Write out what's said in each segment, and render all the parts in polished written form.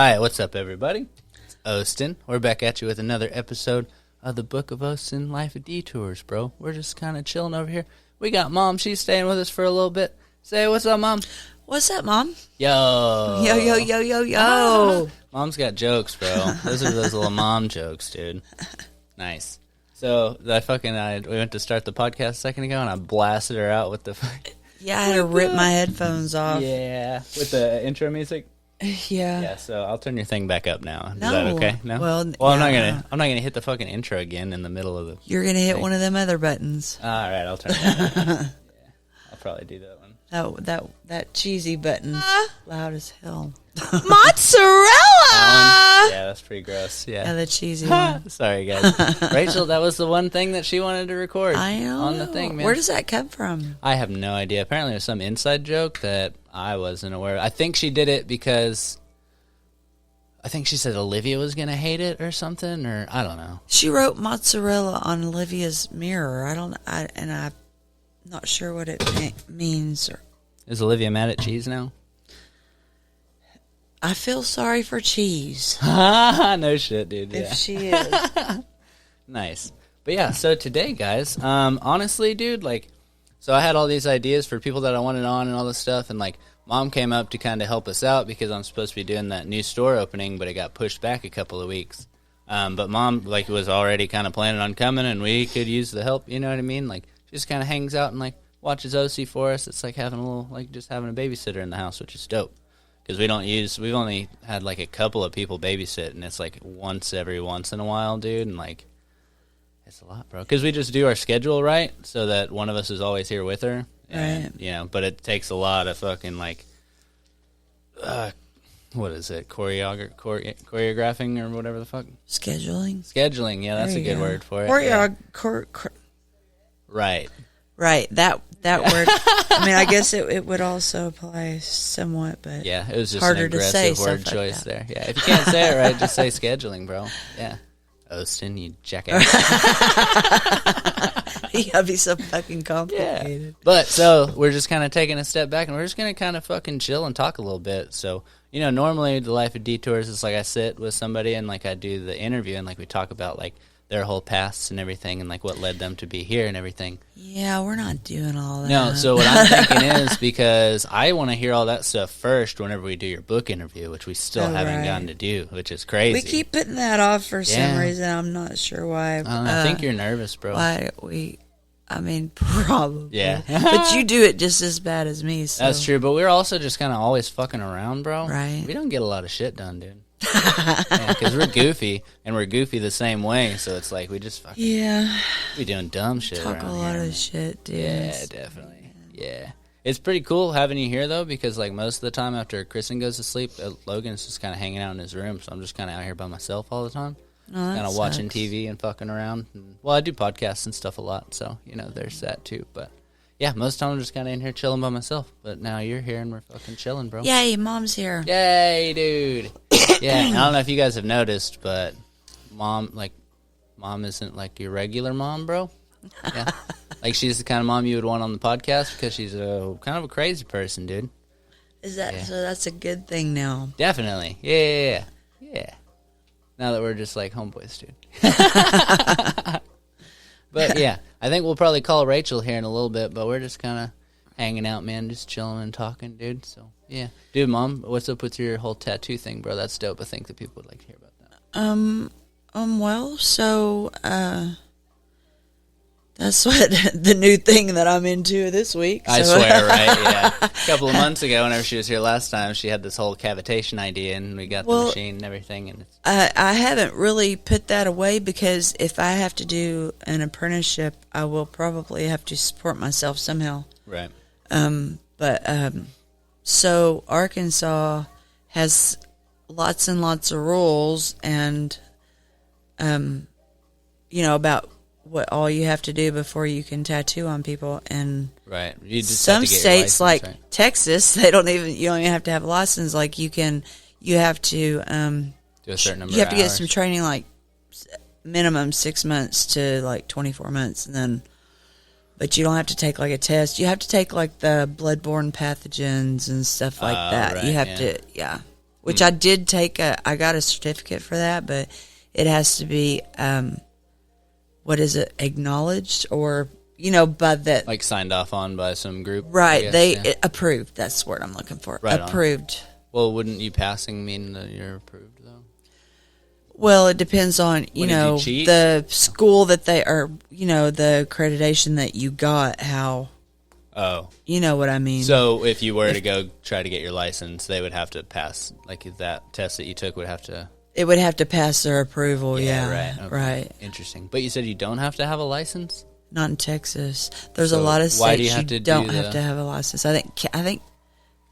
Alright, what's up, everybody? It's Austin. We're back at you with another episode of the Book of Austin Life of Detours, bro. We're just kind of chilling over here. We got Mom. She's staying with us for a little bit. Say, what's up, Mom? What's up, Mom? Yo. Yo, yo, yo, yo, yo. Mom's got jokes, bro. Those are those little mom jokes, dude. Nice. So, we went to start the podcast a second ago, and I blasted her out with the... Yeah, I had to rip my headphones off. Yeah. With the intro music? Yeah. Yeah, so I'll turn your thing back up now. Is No. that okay? No. Well, I'm yeah. not gonna hit the fucking intro again in the middle of the. You're going to hit thing. one of them other buttons. All right, I'll turn it on. Yeah, I'll probably do that one. That cheesy button. Loud as hell. Mozzarella! Yeah, that's pretty gross. Yeah, Yeah. the cheesy one. Sorry, guys. Rachel, that was the one thing that she wanted to record I know. on the thing, man. Where does that come from? I have no idea. Apparently, it was some inside joke that I wasn't aware of. I think she did it because I think she said Olivia was going to hate it or something, or I don't know. She wrote mozzarella on Olivia's mirror. I'm not sure what it means. Is Olivia mad at cheese now? I feel sorry for cheese. No shit, dude. If Yeah. she is. Nice. But yeah, so today, guys, honestly, dude, so I had all these ideas for people that I wanted on and all this stuff, and, Mom came up to kind of help us out because I'm supposed to be doing that new store opening, but it got pushed back a couple of weeks. But Mom, was already kind of planning on coming, and we could use the help, you know what I mean? She just kind of hangs out and, watches OC for us. It's like having just having a babysitter in the house, which is dope. Because we've only had, a couple of people babysit, and it's, once in a while, dude, and, it's a lot, bro. Because we just do our schedule right, so that one of us is always here with her. And, Right. But it takes a lot of fucking, what is it? Choreographing or whatever the fuck? Scheduling, yeah, that's a good word for it. Right. Right, that word. I mean, I guess it would also apply somewhat, but Yeah, it was just harder an to say aggressive word stuff choice like there. Yeah, if you can't say it right, just say scheduling, bro. Yeah. Austin, you jackass. That'd be so fucking complicated. Yeah. But, so, we're just kind of taking a step back, and we're just going to kind of fucking chill and talk a little bit. So, normally the Life of Detours is I sit with somebody and, I do the interview, and, we talk about, their whole pasts and everything, and, what led them to be here and everything. Yeah, we're not doing all that. No, so what I'm thinking is, because I want to hear all that stuff first whenever we do your book intervw, which we still haven't gotten to do, which is crazy. We keep putting that off for some reason. I'm not sure why. I don't know. I think you're nervous, bro. Probably. Yeah. But you do it just as bad as me, so. That's true, but we're also just kind of always fucking around, bro. Right. We don't get a lot of shit done, dude. Because we're goofy, and we're goofy the same way, so it's we just fucking we doing dumb shit talk around a lot here. of shit, dude. Yeah, definitely. Yeah. It's pretty cool having you here, though, because, most of the time after Kristen goes to sleep, Logan's just kind of hanging out in his room, so I'm just kind of out here by myself all the time. Kind of watching TV and fucking around. Well, I do podcasts and stuff a lot, so, there's that, too. But, yeah, most of the time I'm just kind of in here chilling by myself. But now you're here, and we're fucking chilling, bro. Yay, Mom's here. Yay, dude. Yeah, I don't know if you guys have noticed, but Mom isn't, your regular mom, bro. Yeah. She's the kind of mom you would want on the podcast because she's kind of a crazy person, dude. Is that so? That's a good thing now. Definitely. Yeah. Now that we're just homeboys, dude. But yeah, I think we'll probably call Rachel here in a little bit, but we're just kind of hanging out, man, just chilling and talking, dude. So yeah, dude, Mom, what's up with your whole tattoo thing, bro? That's dope. I think that people would like to hear about that. Well, so that's what the new thing that I'm into this week. I swear, right? Yeah. A couple of months ago, whenever she was here last time, she had this whole cavitation idea, and we got the machine and everything. And I haven't really put that away because if I have to do an apprenticeship, I will probably have to support myself somehow. Right. So Arkansas has lots and lots of rules and, about what all you have to do before you can tattoo on people. And right. You just some have to get states your license, like right? Texas, you don't even have to have a license. You have to, do a certain number you have of to get hours. some training, minimum 6 months to 24 months. And then, but you don't have to take a test. You have to take the bloodborne pathogens and stuff like that. Right, you have to, which I did take I got a certificate for that, but it has to be, what is it, acknowledged or, by the... Like signed off on by some group? Right, approved. That's the word I'm looking for. Right approved. Well, wouldn't you passing mean that you're approved, though? Well, it depends on, the school that they are, the accreditation that you got, how... Oh. You know what I mean. So if you were to go try to get your license, they would have to pass, like that test that you took would have to... It would have to pass their approval, yeah. Right. Okay. Right. Interesting. But you said you don't have to have a license? Not in Texas. There's a lot of states you don't have to have a license. I think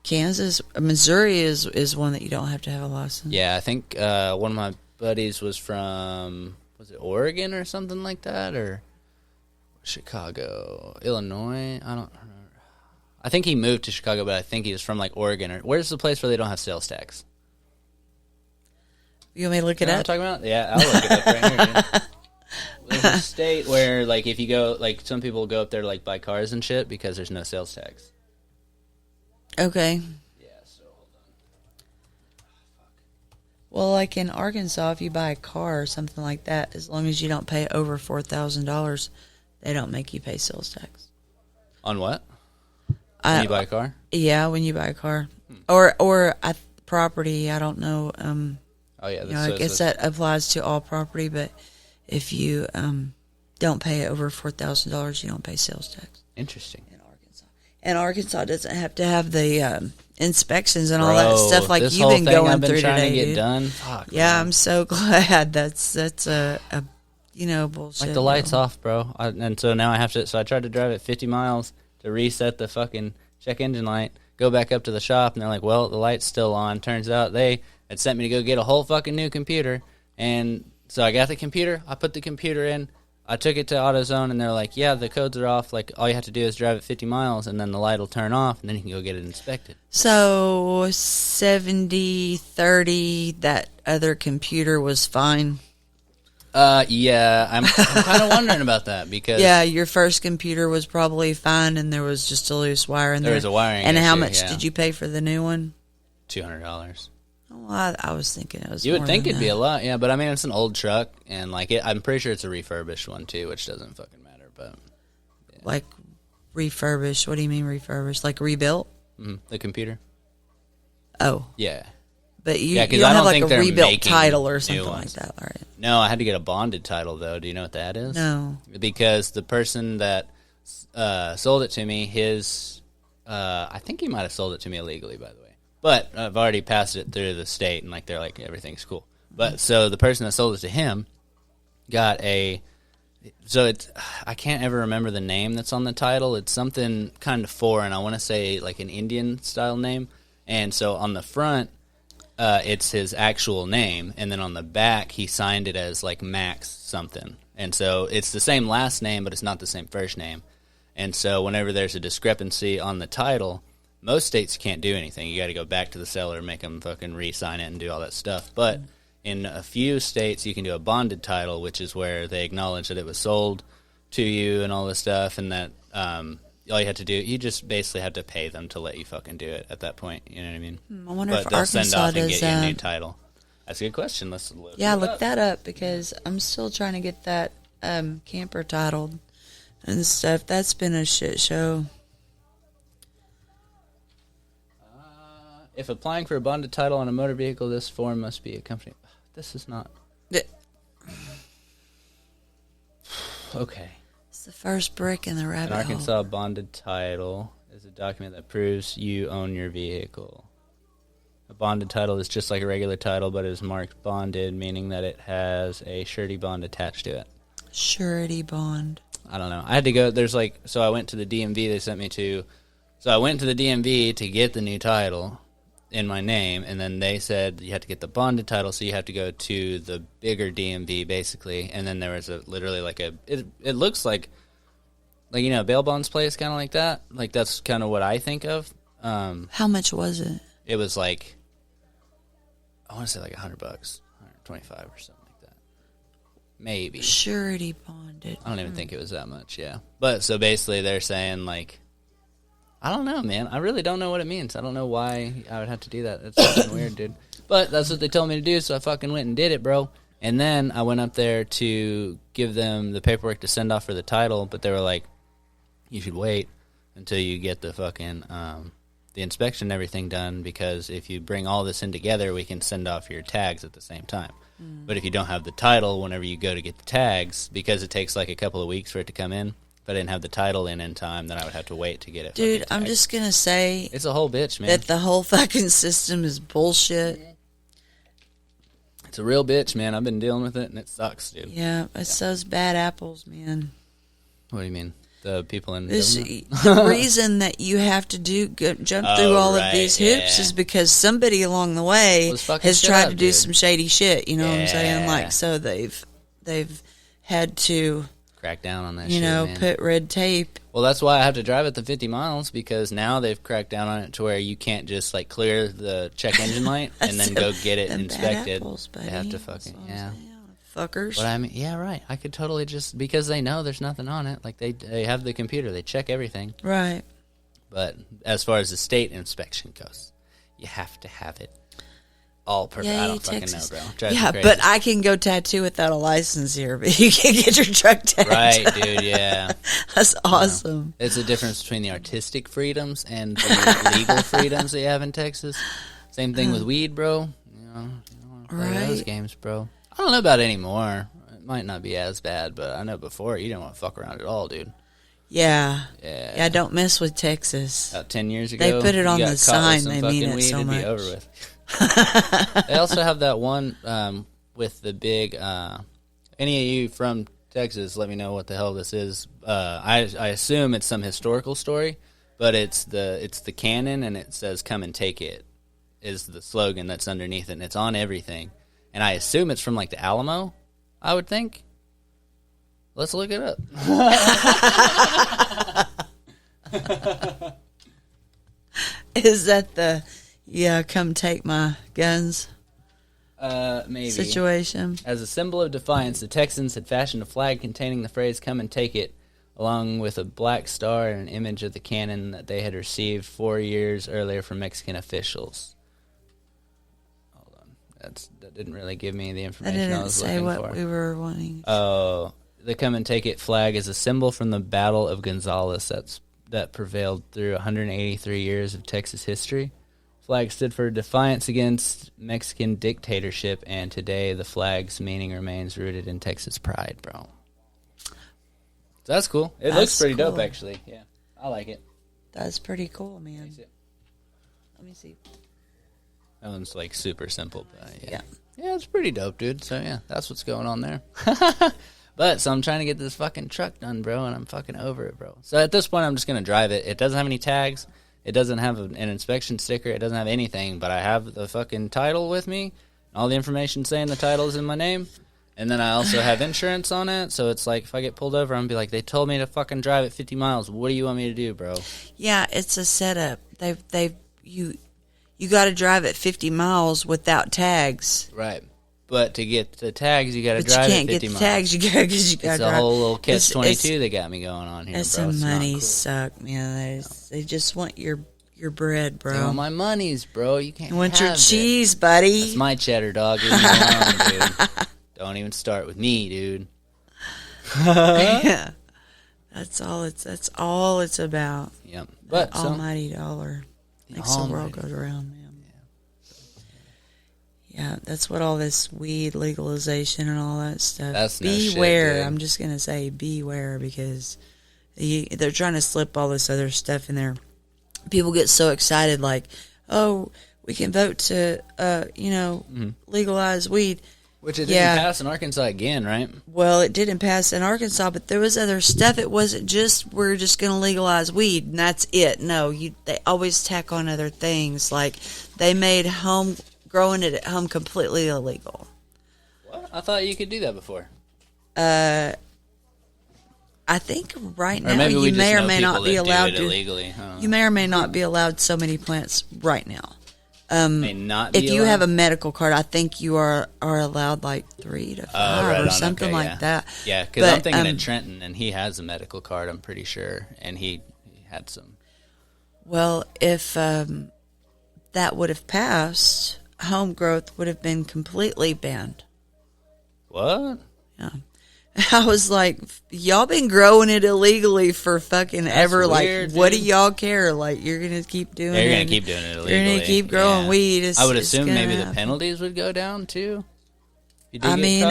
Kansas, Missouri is one that you don't have to have a license. Yeah, I think one of my buddies was from, was it Oregon or something like that? Or Chicago, Illinois? I don't remember. I think he moved to Chicago, but I think he was from like Oregon. Or where's the place where they don't have sales tax? You want me to look it up? up? Talking about? Yeah, I'll look it up right here. Dude. There's a state where, like, if you go, like, some people go up there, like, buy cars and shit because there's no sales tax. Okay. Yeah, so hold on. Well, like in Arkansas, if you buy a car or something like that, as long as you don't pay over $4,000, they don't make you pay sales tax. On what? When you buy a car? Yeah, when you buy a car. Or property, I don't know. Oh, yeah. I guess that applies to all property, but if you don't pay over $4,000, you don't pay sales tax. Interesting. In Arkansas. And Arkansas doesn't have to have the inspections and all that stuff like you've been going through today, to get dude. Done. Fuck, yeah, man. I'm so glad. That's a bullshit. Like the lights off, bro. And so now I have to. So I tried to drive at 50 miles to reset the fucking check engine light. Go back up to the shop, and they're like, "Well, the light's still on." Turns out they had sent me to go get a whole fucking new computer, and so I got the computer. I put the computer in. I took it to AutoZone, and they're like, "Yeah, the codes are off. Like, all you have to do is drive at 50 miles, and then the light will turn off, and then you can go get it inspected." So 70-30, that other computer was fine. Yeah, I'm kind of wondering about that because your first computer was probably fine, and there was just a loose wire in there. There was a wiring And issue, how much did you pay for the new one? $200. Oh, I was thinking it was. You would more think than it'd be that. a lot, yeah, but I mean it's an old truck, and like I'm pretty sure it's a refurbished one too, which doesn't fucking matter. But yeah. Like refurbished. What do you mean refurbished? Like rebuilt? The computer. Oh, Yeah. but you Yeah, 'cause don't I have don't like think a they're rebuilt making title or new something like ones. that, right? No, I had to get a bonded title though. Do you know what that is? No. Because the person that sold it to me, I think he might have sold it to me illegally, by the way. But I've already passed it through the state, and like they're like everything's cool. But so the person that sold it to him got so it's I can't ever remember the name that's on the title. It's something kind of foreign. I want to say like an Indian style name. And so on the front, it's his actual name, and then on the back he signed it as like Max something. And so it's the same last name, but it's not the same first name. And so whenever there's a discrepancy on the title, most states can't do anything. You got to go back to the seller, make them fucking re-sign it, and do all that stuff. But in a few states, you can do a bonded title, which is where they acknowledge that it was sold to you and all this stuff, and that all you have to do, you just basically have to pay them to let you fucking do it at that point. You know what I mean? I wonder But if they'll Arkansas send off and does. get you a new title. That's a good question. Let's look Look that up because I'm still trying to get that camper titled and stuff. That's been a shit show. If applying for a bonded title on a motor vehicle, this form must be accompanied. This is not. Okay. It's the first brick in the rabbit An hole. Arkansas bonded title is a document that proves you own your vehicle. A bonded title is just like a regular title, but it is marked bonded, meaning that it has a surety bond attached to it. Surety bond. I don't know. I had to go. So I went to the DMV. They sent me to. So I went to the DMV to get the new title in my name, and then they said you have to get the bonded title, so you have to go to the bigger DMV basically. And then there was literally like it looks like bail bonds place, kind of like that. Like that's kind of what I think of. How much was it? It was like, I want to say like $100, 125 or something like that. Maybe. Surety bonded. I don't even think it was that much, yeah. But so basically they're saying like, I don't know, man. I really don't know what it means. I don't know why I would have to do that. It's fucking weird, dude. But that's what they told me to do, so I fucking went and did it, bro. And then I went up there to give them the paperwork to send off for the title, but they were like, you should wait until you get the fucking the inspection and everything done, because if you bring all this in together, we can send off your tags at the same time. But if you don't have the title whenever you go to get the tags, because it takes like a couple of weeks for it to come in, if I didn't have the title in time, then I would have to wait to get it. Dude, I'm just going to say... It's a whole bitch, man. That the whole fucking system is bullshit. It's a real bitch, man. I've been dealing with it, and it sucks, dude. Yeah, it's those bad apples, man. What do you mean? The people in the reason that you have to jump through all of these hoops is because somebody along the way has tried to do some shady shit. You know what I'm saying? Like, so they've had to crack down on that. You know, man. Put red tape. Well, that's why I have to drive it the 50 miles, because now they've cracked down on it to where you can't just like clear the check engine light and then go get it inspected. Apples, they have to fucking fuckers. But I mean, yeah, right. I could totally just, because they know there's nothing on it. Like they have the computer, they check everything. Right. But as far as the state inspection goes, you have to have it all perfect. I don't fucking know, bro. Yeah, but I can go tattoo without a license here, but you can't get your truck tattooed. Right, dude, yeah. That's awesome. It's the difference between the artistic freedoms and the legal freedoms that you have in Texas. Same thing with weed, bro. You don't want to play those games, bro. I don't know about it anymore. It might not be as bad, but I know before you didn't want to fuck around at all, dude. Yeah. Yeah, don't mess with Texas. About 10 years ago, they put it on the sign. They mean it so much. Be over with. They also have that one with the big. Any of you from Texas, let me know what the hell this is. I assume it's some historical story, but it's the cannon, and it says "Come and take it" is the slogan that's underneath it, and it's on everything. And I assume it's from like the Alamo, I would think. Let's look it up. Is that the come take my guns maybe situation? As a symbol of defiance, the Texans had fashioned a flag containing the phrase "Come and take it," along with a black star and an image of the cannon that they had received 4 years earlier from Mexican officials. That didn't really give me the information I was looking for. That didn't say what we were wanting. Oh, the "Come and Take It" flag is a symbol from the Battle of Gonzales that prevailed through 183 years of Texas history. Flag stood for defiance against Mexican dictatorship, and today the flag's meaning remains rooted in Texas pride, bro. So that's cool. It looks pretty dope, actually. Yeah, I like it. That's pretty cool, man. Let me see. That one's like super simple, but yeah, it's pretty dope, dude. So yeah, that's what's going on there. But so I'm trying to get this fucking truck done, bro, and I'm fucking over it, bro. So at this point, I'm just gonna drive it. It doesn't have any tags. It doesn't have an inspection sticker. It doesn't have anything. But I have the fucking title with me, all the information saying the title is in my name, and then I also have insurance on it. So it's like if I get pulled over, I'm gonna be like, they told me to fucking drive at 50 miles. What do you want me to do, bro? Yeah, it's a setup. You got to drive at 50 miles without tags. Right. But to get the tags, you got to drive at 50 miles. But you can't get the tags. You got to drive. It's a whole little catch-22 they got me going on here, bro. Some money suck, man. They just want your bread, bro. They want my monies, bro. You can't want your cheese, buddy. That's my cheddar, dog. Leave me alone, dude. Don't even start with me, dude. Yeah. That's all it's about. Yep. But that almighty dollar makes the world go around, man. Yeah, that's what all this weed legalization and all that stuff. That's beware. No shit, I'm just gonna say beware, because they're trying to slip all this other stuff in there. People get so excited, like, oh, we can vote to, legalize weed. Which it didn't pass in Arkansas again, right? Well, it didn't pass in Arkansas, but there was other stuff. It wasn't just we're just going to legalize weed and that's it. No, they always tack on other things. Like they made growing it at home completely illegal. What? I thought you could do that before. I think right now you may or may not be allowed to illegally. You may or may not be allowed so many plants right now. May not be if you have a medical card, I think you are allowed like 3 to 5 or something like that. Yeah, because I'm thinking of Trenton, and he has a medical card, I'm pretty sure, and he had some. Well, if that would have passed, home growth would have been completely banned. What? Yeah. I was like, y'all been growing it illegally for fucking ever. Weird, like, what dude. do y'all care? Like, you're going to keep doing it. You're going to keep doing it illegally. You're going to keep growing weed. I would assume maybe the penalties would go down, too. I mean,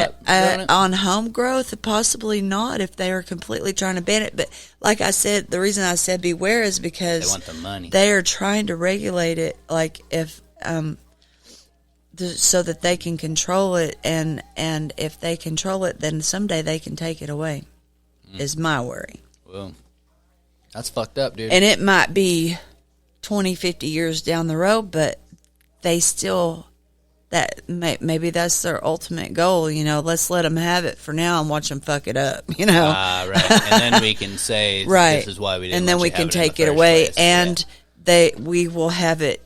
on home growth, possibly not if they are completely trying to ban it. But like I said, the reason I said beware is because they want the money. They are trying to regulate it, like if so that they can control it, and if they control it, then someday they can take it away. Is my worry. Well, that's fucked up, dude. And it might be 20, 50 years down the road, but they still. That maybe that's their ultimate goal, you know. Let's let them have it for now and watch them fuck it up, you know. Right. And then we can say, right. This is why we didn't. And then we can take it away, and we will have it.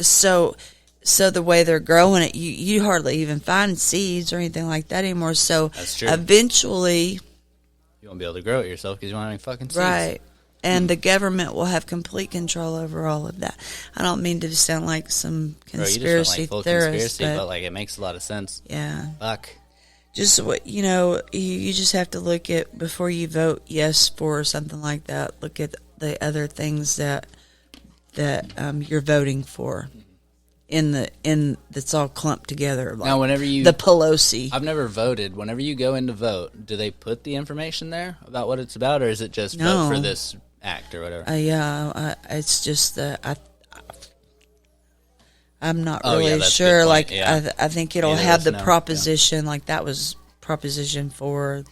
So the way they're growing it, you hardly even find seeds or anything like that anymore. So that's true. Eventually, you won't be able to grow it yourself because you don't have any fucking seeds. Right. And the government will have complete control over all of that. I don't mean to sound like some conspiracy theorist, but like it makes a lot of sense. Yeah. Fuck. Just what you just have to look at before you vote yes for something like that. Look at the other things that you're voting for. That's all clumped together. Like now, whenever the Pelosi, I've never voted. Whenever you go in to vote, do they put the information there about what it's about, or is it just vote for this act or whatever? Yeah, it's just I'm not really sure. Like I think it'll have the proposition. Like that was Proposition 4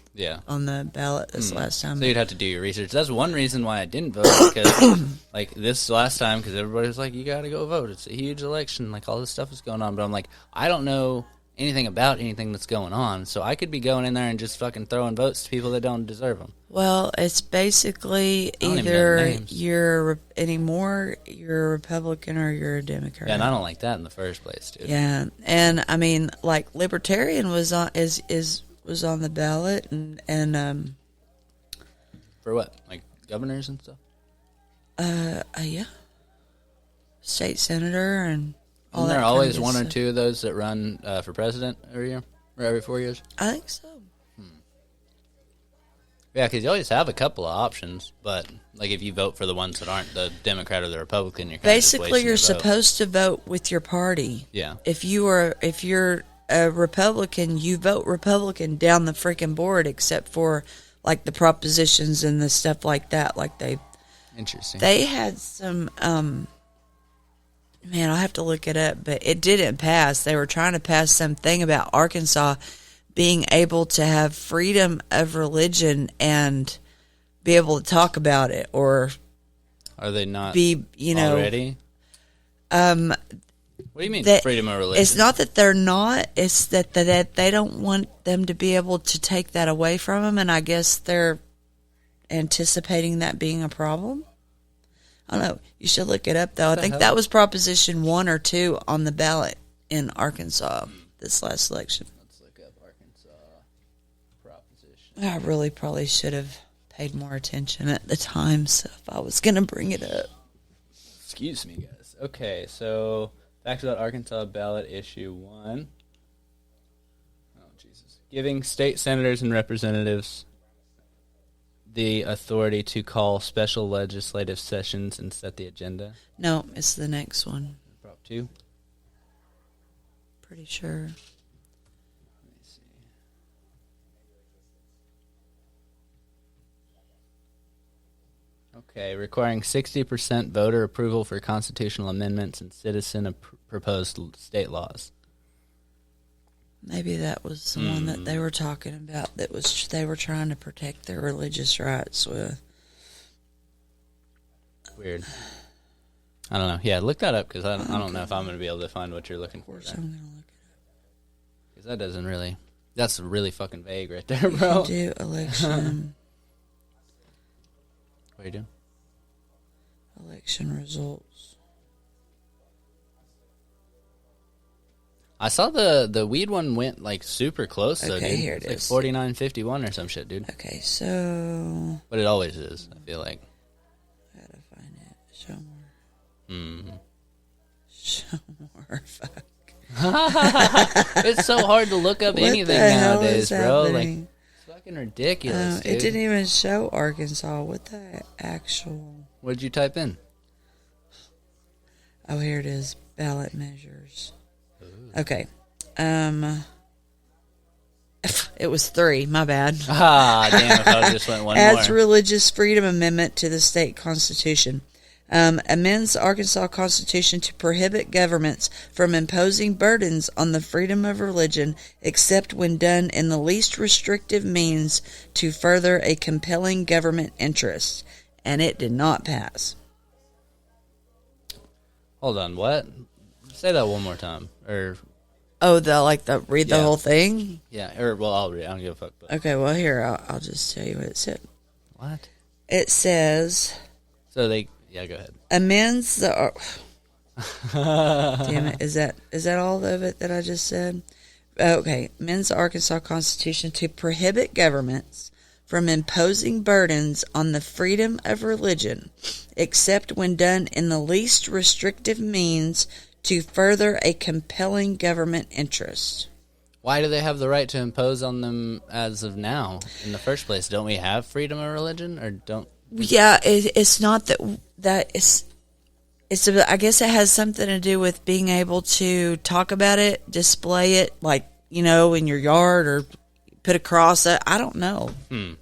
on the ballot this last time. So you'd have to do your research. that's one reason why I didn't vote, because like this last time, because everybody was like, you gotta go vote, it's a huge election, like all this stuff is going on, but I'm like, I don't know anything about anything that's going on, so I could be going in there and just fucking throwing votes to people that don't deserve them. Well, it's basically either you're a Republican or you're a Democrat. Yeah, and I don't like that in the first place, dude. Yeah, and I mean, like Libertarian was on was on the ballot, and for what, like governors and stuff? Yeah, state senator and. Isn't there always one or two of those that run for president every year? Or every 4 years? I think so. Yeah, because you always have a couple of options, but like if you vote for the ones that aren't the Democrat or the Republican, you're kind basically of you're supposed to vote with your party. Yeah. If you're a Republican, you vote Republican down the freaking board, except for like the propositions and the stuff like that. Like interesting. They had some. Man, I'll have to look it up, but it didn't pass. They were trying to pass something about Arkansas being able to have freedom of religion and be able to talk about it, or are they not already? What do you mean freedom of religion? It's not that they're not. It's that they don't want them to be able to take that away from them, and I guess they're anticipating that being a problem. I don't know. You should look it up, though. I think that was Proposition 1 or 2 on the ballot in Arkansas this last election. Let's look up Arkansas proposition. I really probably should have paid more attention at the time, so if I was going to bring it up. Excuse me, guys. Okay, so facts about Arkansas ballot issue 1. Oh, Jesus. Giving state senators and representatives the authority to call special legislative sessions and set the agenda. No, it's the next one. Prop 2. Pretty sure. Let me see. Okay, requiring 60% voter approval for constitutional amendments and citizen proposed state laws. Maybe that was the one that they were talking about. They were trying to protect their religious rights with. Weird. I don't know. Yeah, look that up, because I don't know if I'm going to be able to find what you're looking for. Of course I'm going to look it up. Because that doesn't really... That's really fucking vague right there, bro. Do election... What are you doing? Election results. I saw the weed one went like super close, though, dude. Here it it's is. Like 49-51 or some shit, dude. Okay, so... But it always is, I feel like. How to find it. Show more. Mm. Show more. Fuck. It's so hard to look up What anything the hell nowadays, is bro. Like, happening? it's fucking ridiculous, dude. It didn't even show Arkansas. What the actual? What'd you type in? Oh, here it is. Ballot measures. Okay. It was 3. My bad. Ah, damn! If I just went one Adds more. religious freedom amendment to the state constitution. Amends Arkansas Constitution to prohibit governments from imposing burdens on the freedom of religion except when done in the least restrictive means to further a compelling government interest. And it did not pass. Hold on, what? Say that one more time. Or Oh, read the Yeah. whole thing? yeah, or well, I'll read. I don't give a fuck. But Okay, well, here, I'll just tell you what it said. what? It says, So they, yeah, go ahead. amends the... Damn it, is that all of it that I just said? Okay, amends the Arkansas Constitution to prohibit governments from imposing burdens on the freedom of religion, except when done in the least restrictive means to further a compelling government interest. Why do they have the right to impose on them as of now in the first place? Don't we have freedom of religion, or don't? Yeah, it's not that it's. I guess it has something to do with being able to talk about it, display it, like, in your yard, or put a cross. I don't know. I'm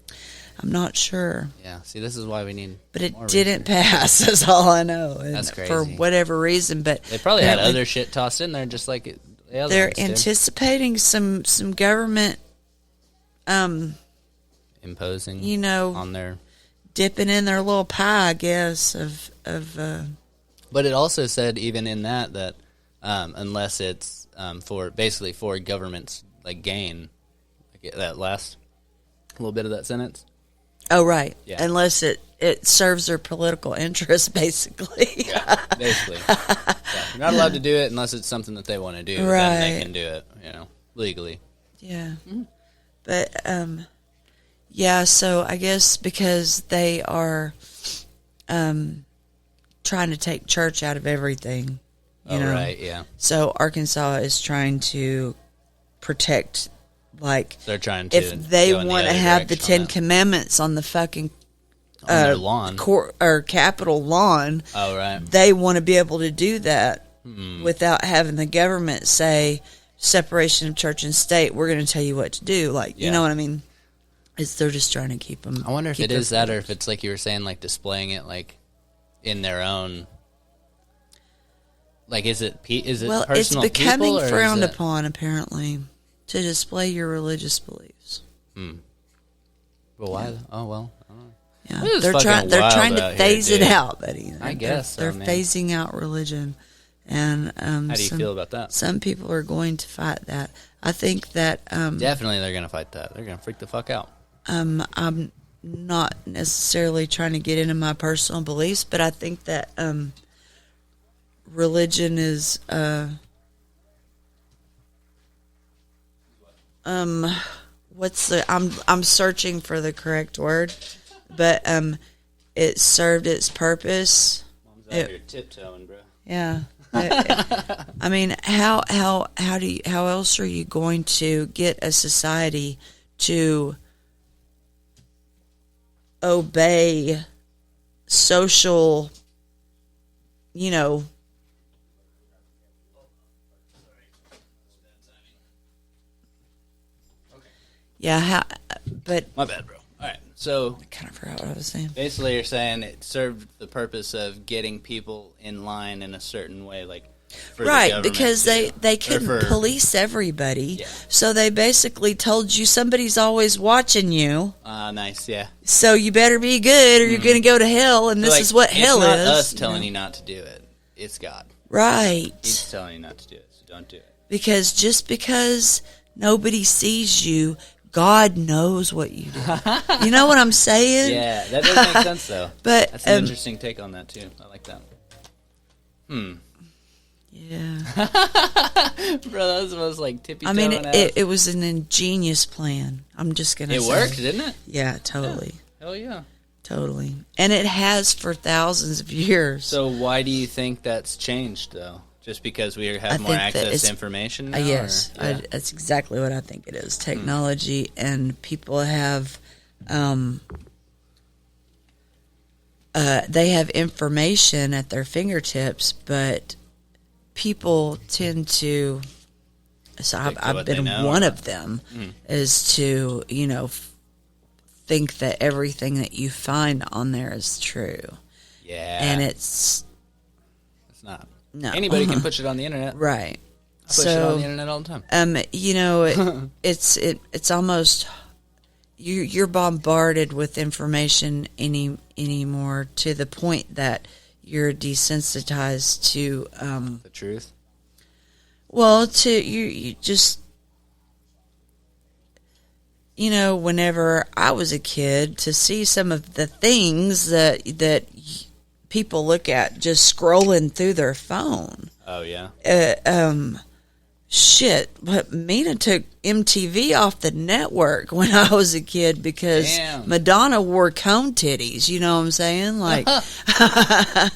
not sure. Yeah. See, this is why we need. But it more didn't research. pass. That's all I know. And That's crazy. for whatever reason, but They probably had apparently other shit tossed in there, just like the other they're ones did. anticipating some government, Imposing, on their. dipping in their little pie, I guess, of But it also said, even in that unless it's for government's like gain, like that last little bit of that sentence. oh, right. Yeah. Unless it serves their political interest, basically. Yeah, basically. Yeah. You're not allowed to do it unless it's something that they want to do. Then they Right. can do it, legally. Yeah. But, yeah, so I guess because they are trying to take church out of everything, you know. Right, yeah. So Arkansas is trying to protect, like, They're trying to. if they go in the want to other have the direction on 10 that. Commandments on the fucking On their lawn. or Capitol lawn, Oh, right. they want to be able to do that without having the government say separation of church and state. We're going to tell you what to do. Like, you Yeah. know what I mean? They're just trying to keep them. I wonder if it is that, or if it's like you were saying, like displaying it like in their own. Like, is it Well, it's personal becoming people, or frowned is it... upon, apparently, to display your religious beliefs. Well, why? Oh, well. I don't know. Yeah, It is they're fucking trying wild to out here, phase it dude. out, buddy. I guess so, they're man. phasing out religion, and How do you feel about that? Some people are going to fight that. I think that Definitely, they're gonna fight that. They're gonna freak the fuck out. I'm not necessarily trying to get into my personal beliefs, but I think that religion is I'm searching for the correct word, but it served its purpose. Mom's out here tiptoeing, bro. Yeah. I mean, how else are you going to get a society to obey social, yeah, but My bad, bro. All right, so I kind of forgot what I was saying. basically, you're saying it served the purpose of getting people in line in a certain way, like for the Right, government because to- they or couldn't for- police everybody, Yeah. so they basically told you somebody's always watching you, Nice, yeah. so you better be good or you're going to go to hell, and this Like, is what hell it's not is. us telling you not to do it. It's God. Right. He's telling you not to do it, so don't do it. Because just because nobody sees you, God knows what you do. You know what I'm saying? Yeah, that does make sense, though. But That's an interesting take on that, too. I like that. yeah, Bro, that was the most, like, tippy-toeing I mean, ass. it was an ingenious plan. I'm just gonna It say. worked, didn't it? Yeah, totally. Hell yeah. Totally. And it has for thousands of years. So why do you think that's changed, though? Just because we have more access to information now? Yes. Yeah. That's exactly what I think it is. Technology, and people have... they have information at their fingertips, but people tend to... So I've been one of them, is to, think that everything that you find on there is true. Yeah. And it's not. No. Anybody can push it on the internet. Right. I push it on the internet all the time. It's almost... You're bombarded with information anymore, to the point that you're desensitized to... the truth? Well, you just... whenever I was a kid, to see some of the things that people look at just scrolling through their phone. Oh, yeah? Shit, but Mina took MTV off the network when I was a kid because Madonna wore cone titties. You know what I'm saying? Like,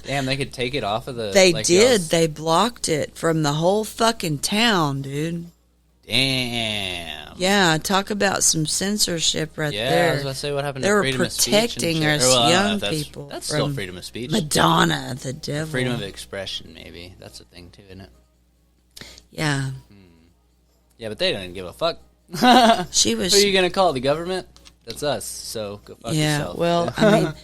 damn, they could take it off of the... They did. They blocked it from the whole fucking town, dude. Damn. Yeah, talk about some censorship right there. Yeah, I was about to say, what happened to freedom of speech? They were protecting us young people. That's still freedom of speech. Madonna, the devil. Freedom of expression, maybe. That's a thing, too, isn't it? Yeah. Yeah, but they didn't give a fuck. She was... Who are you going to call? The government? That's us, so go fuck yourself. Yeah, well, I mean...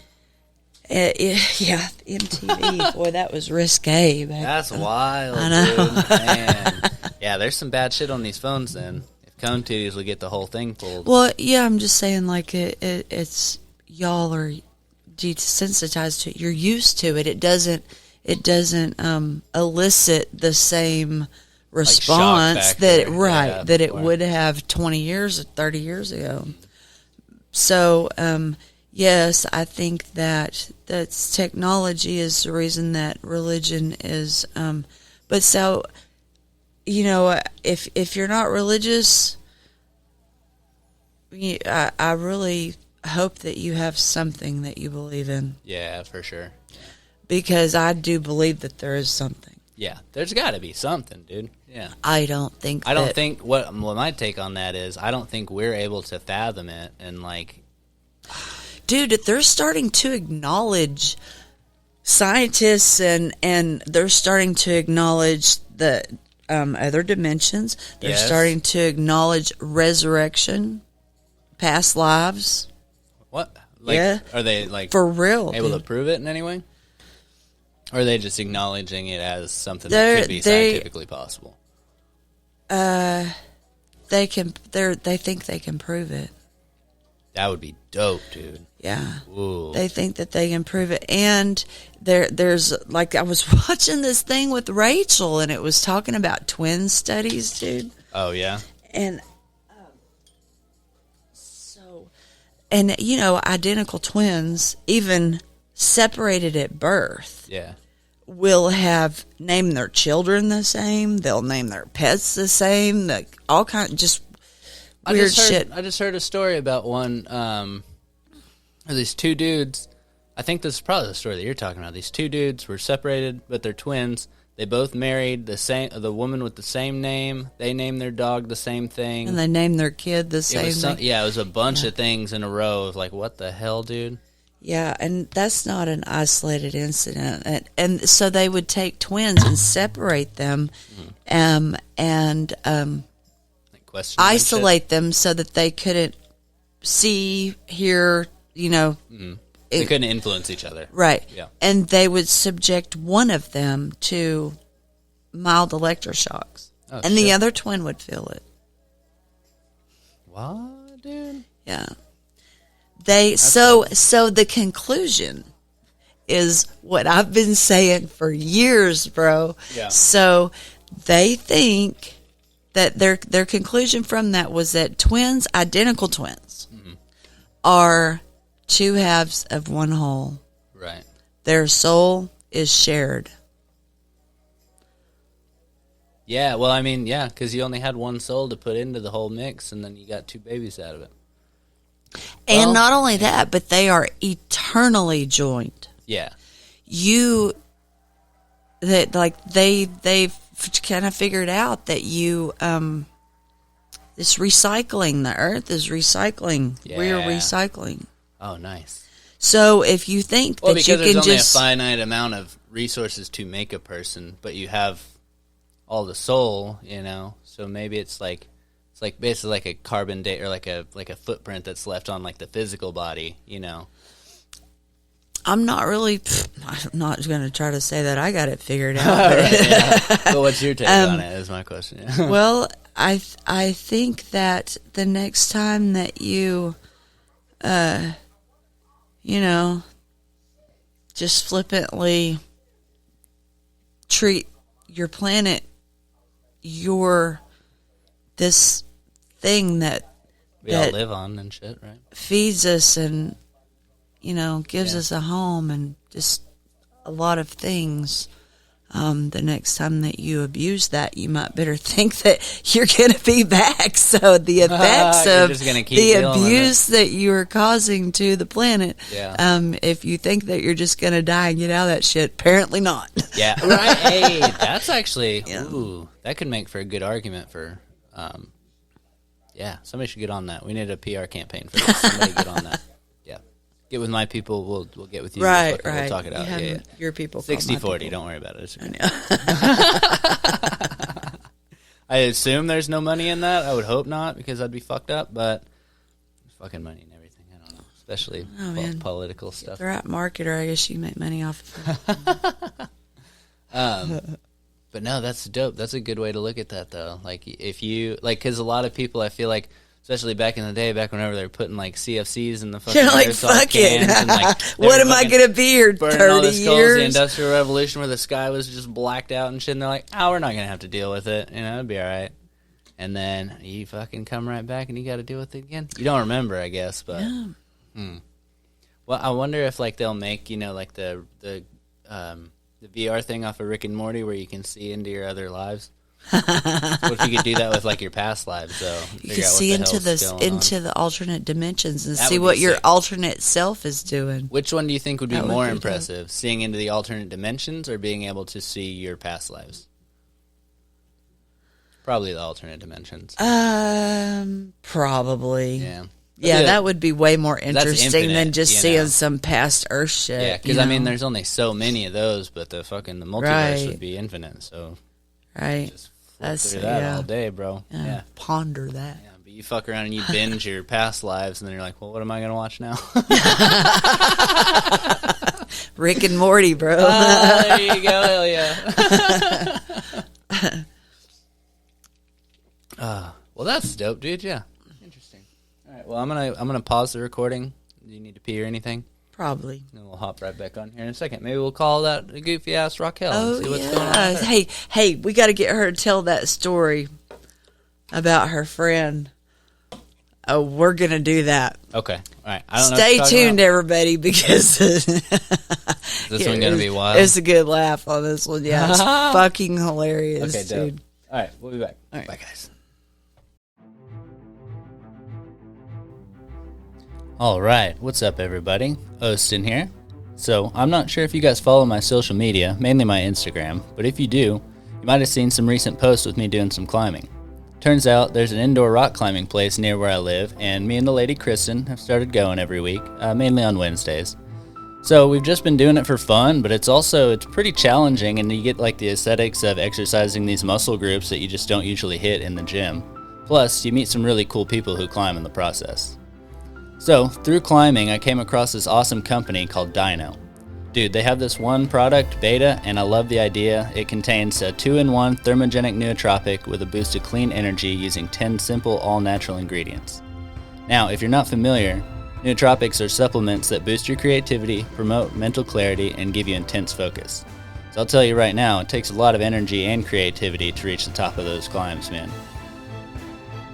MTV. Boy, that was risque. That's wild, I know. dude. Man. Yeah, there's some bad shit on these phones then. If cone titties will get the whole thing pulled. Well, yeah, I'm just saying, like, it's... Y'all are desensitized to it. You're used to it. It doesn't elicit the same response that it would have 20 years or 30 years ago. So, yes, I think that's technology is the reason that religion is, but so, if you're not religious, I really hope that you have something that you believe in. Yeah, for sure. Because I do believe that there is something. Yeah, there's got to be something, dude. Yeah. I don't think what my take on that is, I don't think we're able to fathom it, and like... Dude, they're starting to acknowledge scientists, and they're starting to acknowledge the other dimensions. They're starting to acknowledge resurrection, past lives. What? Like, yeah. Are they, like... For real, able to prove it in any way? Or are they just acknowledging it as something that could be scientifically possible? They think they can prove it. That would be dope, dude. Yeah. Ooh. They think that they can prove it. And there's, like, I was watching this thing with Rachel, and it was talking about twin studies, dude. Oh, yeah? And, identical twins, even separated at birth. Yeah. Will have named their children the same. They'll name their pets the same. All kind of just weird shit. I just heard a story about one. These two dudes. I think this is probably the story that you're talking about. These two dudes were separated, but they're twins. They both married the woman with the same name. They named their dog the same thing, and they named their kid the same thing. Yeah, it was a bunch of things in a row. It was like, what the hell, dude? Yeah, and that's not an isolated incident. And so they would take twins and separate them, and isolate them so that they couldn't see, hear, They couldn't influence each other. Right. Yeah. And they would subject one of them to mild electroshocks. Oh, and the other twin would feel it. What, dude? Yeah. So the conclusion is what I've been saying for years, bro. Yeah. So they think that their conclusion from that was that twins, identical twins, are two halves of one whole. Right. Their soul is shared. Yeah, well, I mean, yeah, because you only had one soul to put into the whole mix, and then you got two babies out of it. And Well, not only that, but they are eternally joined. Yeah. They've kind of figured out that it's recycling. The earth is recycling. Yeah. We're recycling. Oh, nice. So if you think Well, that you because there's can only just a finite amount of resources to make a person, but you have all the soul, so maybe it's basically like a carbon date or like a footprint that's left on like the physical body, I'm not going to try to say that I got it figured out. But what's your take on it is my question. Yeah. Well, I think that the next time that you, just flippantly treat your planet, this thing that We all live on and shit, right? feeds us and, gives us a home and just a lot of things. The next time that you abuse that, you might better think that you're going to be back. So the effects You're of just gonna keep the dealing with abuse that you are causing to the planet, Yeah. if you think that you're just going to die and get out of that shit, apparently not. Yeah, right. Hey, that's actually, Yeah. that could make for a good argument for, somebody should get on that. We need a PR campaign for this. Somebody get on that. Yeah. Get with my people, we'll get with you. Right. We'll talk it out. You have Yeah. your people. call my 60-40, people. don't worry about it. It's okay. I know. I assume there's no money in that. I would hope not, because I'd be fucked up, but there's fucking money and everything. I don't know. Especially political stuff. They're at marketer. I guess you can make money off of it. But no, that's dope. That's a good way to look at that, though. Like, if you, because a lot of people, I feel like, especially back in the day, back whenever they were putting, like, CFCs in the fucking You're like, aerosol fuck it. cans and, like, they What were am I fucking going to be here, burning all the 30 skulls, years? the Industrial Revolution, where the sky was just blacked out and shit, and they're like, we're not going to have to deal with it. It'll be all right. And then you fucking come right back and you got to deal with it again. You don't remember, I guess, but. Yeah. Well, I wonder if, like, they'll make, like, the VR thing off of Rick and Morty where you can see into your other lives. What if you could do that with, like, your past lives, though? You can see into the alternate dimensions and That see would be what your sick. alternate self is doing. Which one do you think would be That would more be impressive? Seeing into the alternate dimensions or being able to see your past lives? Probably the alternate dimensions. Probably. Yeah. Yeah, that would be way more That's interesting than infinite, just seeing some past Earth shit. Yeah, because, I mean, there's only so many of those, but the multiverse Right. would be infinite, so right. just flip through that all day, bro. Yeah. Ponder that. Yeah, but you fuck around and you binge your past lives, and then you're like, well, what am I going to watch now? Rick and Morty, bro. There you go, hell yeah. Well, that's dope, dude, yeah. Interesting. All right, well, I'm gonna pause the recording. Do you need to pee or anything? Probably. And we'll hop right back on here in a second. Maybe we'll call that a goofy-ass Raquel and see what's going on there. Hey, we got to get her to tell that story about her friend. Oh, we're going to do that. Okay. All right. I don't know Stay what you're tuned, talking everybody, because about. Is this one going to be wild? It's a good laugh on this one. Yeah, it's fucking hilarious, Okay, dope. dude. All right, we'll be back. All right. Bye, guys. All right, what's up, everybody? Austin here. So, I'm not sure if you guys follow my social media, mainly my Instagram, but if you do, you might have seen some recent posts with me doing some climbing. Turns out there's an indoor rock climbing place near where I live, and me and the lady Kristen have started going every week, mainly on Wednesdays. So we've just been doing it for fun, but it's pretty challenging, and you get like the aesthetics of exercising these muscle groups that you just don't usually hit in the gym. Plus, you meet some really cool people who climb in the process. So, through climbing, I came across this awesome company called Dino. Dude, they have this one product, Beta, and I love the idea. It contains a 2-in-1 thermogenic nootropic with a boost of clean energy using 10 simple, all-natural ingredients. Now, if you're not familiar, nootropics are supplements that boost your creativity, promote mental clarity, and give you intense focus. So I'll tell you right now, it takes a lot of energy and creativity to reach the top of those climbs, man.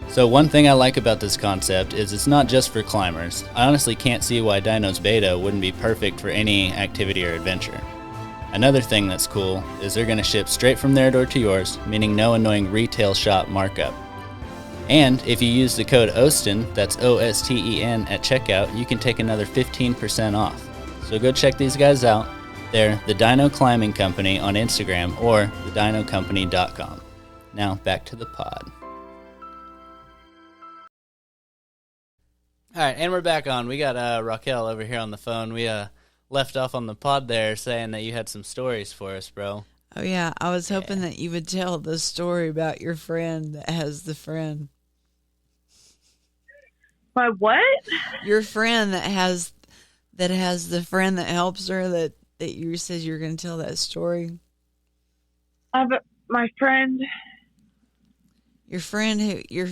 So one thing I like about this concept is it's not just for climbers. I honestly can't see why Dino's Beta wouldn't be perfect for any activity or adventure. Another thing that's cool is they're going to ship straight from their door to yours, meaning no annoying retail shop markup. And if you use the code OSTEN, that's OSTEN at checkout, you can take another 15% off. So go check these guys out. They're the Dino Climbing Company on Instagram or thedinocompany.com. Now back to the pod. All right, and we're back on. We got Raquel over here on the phone. We left off on the pod there saying that you had some stories for us, bro. Oh, yeah. I was hoping that you would tell the story about your friend that has the friend. My what? Your friend that has the friend that helps her that you said you were going to tell that story. My friend. Your friend who yeah.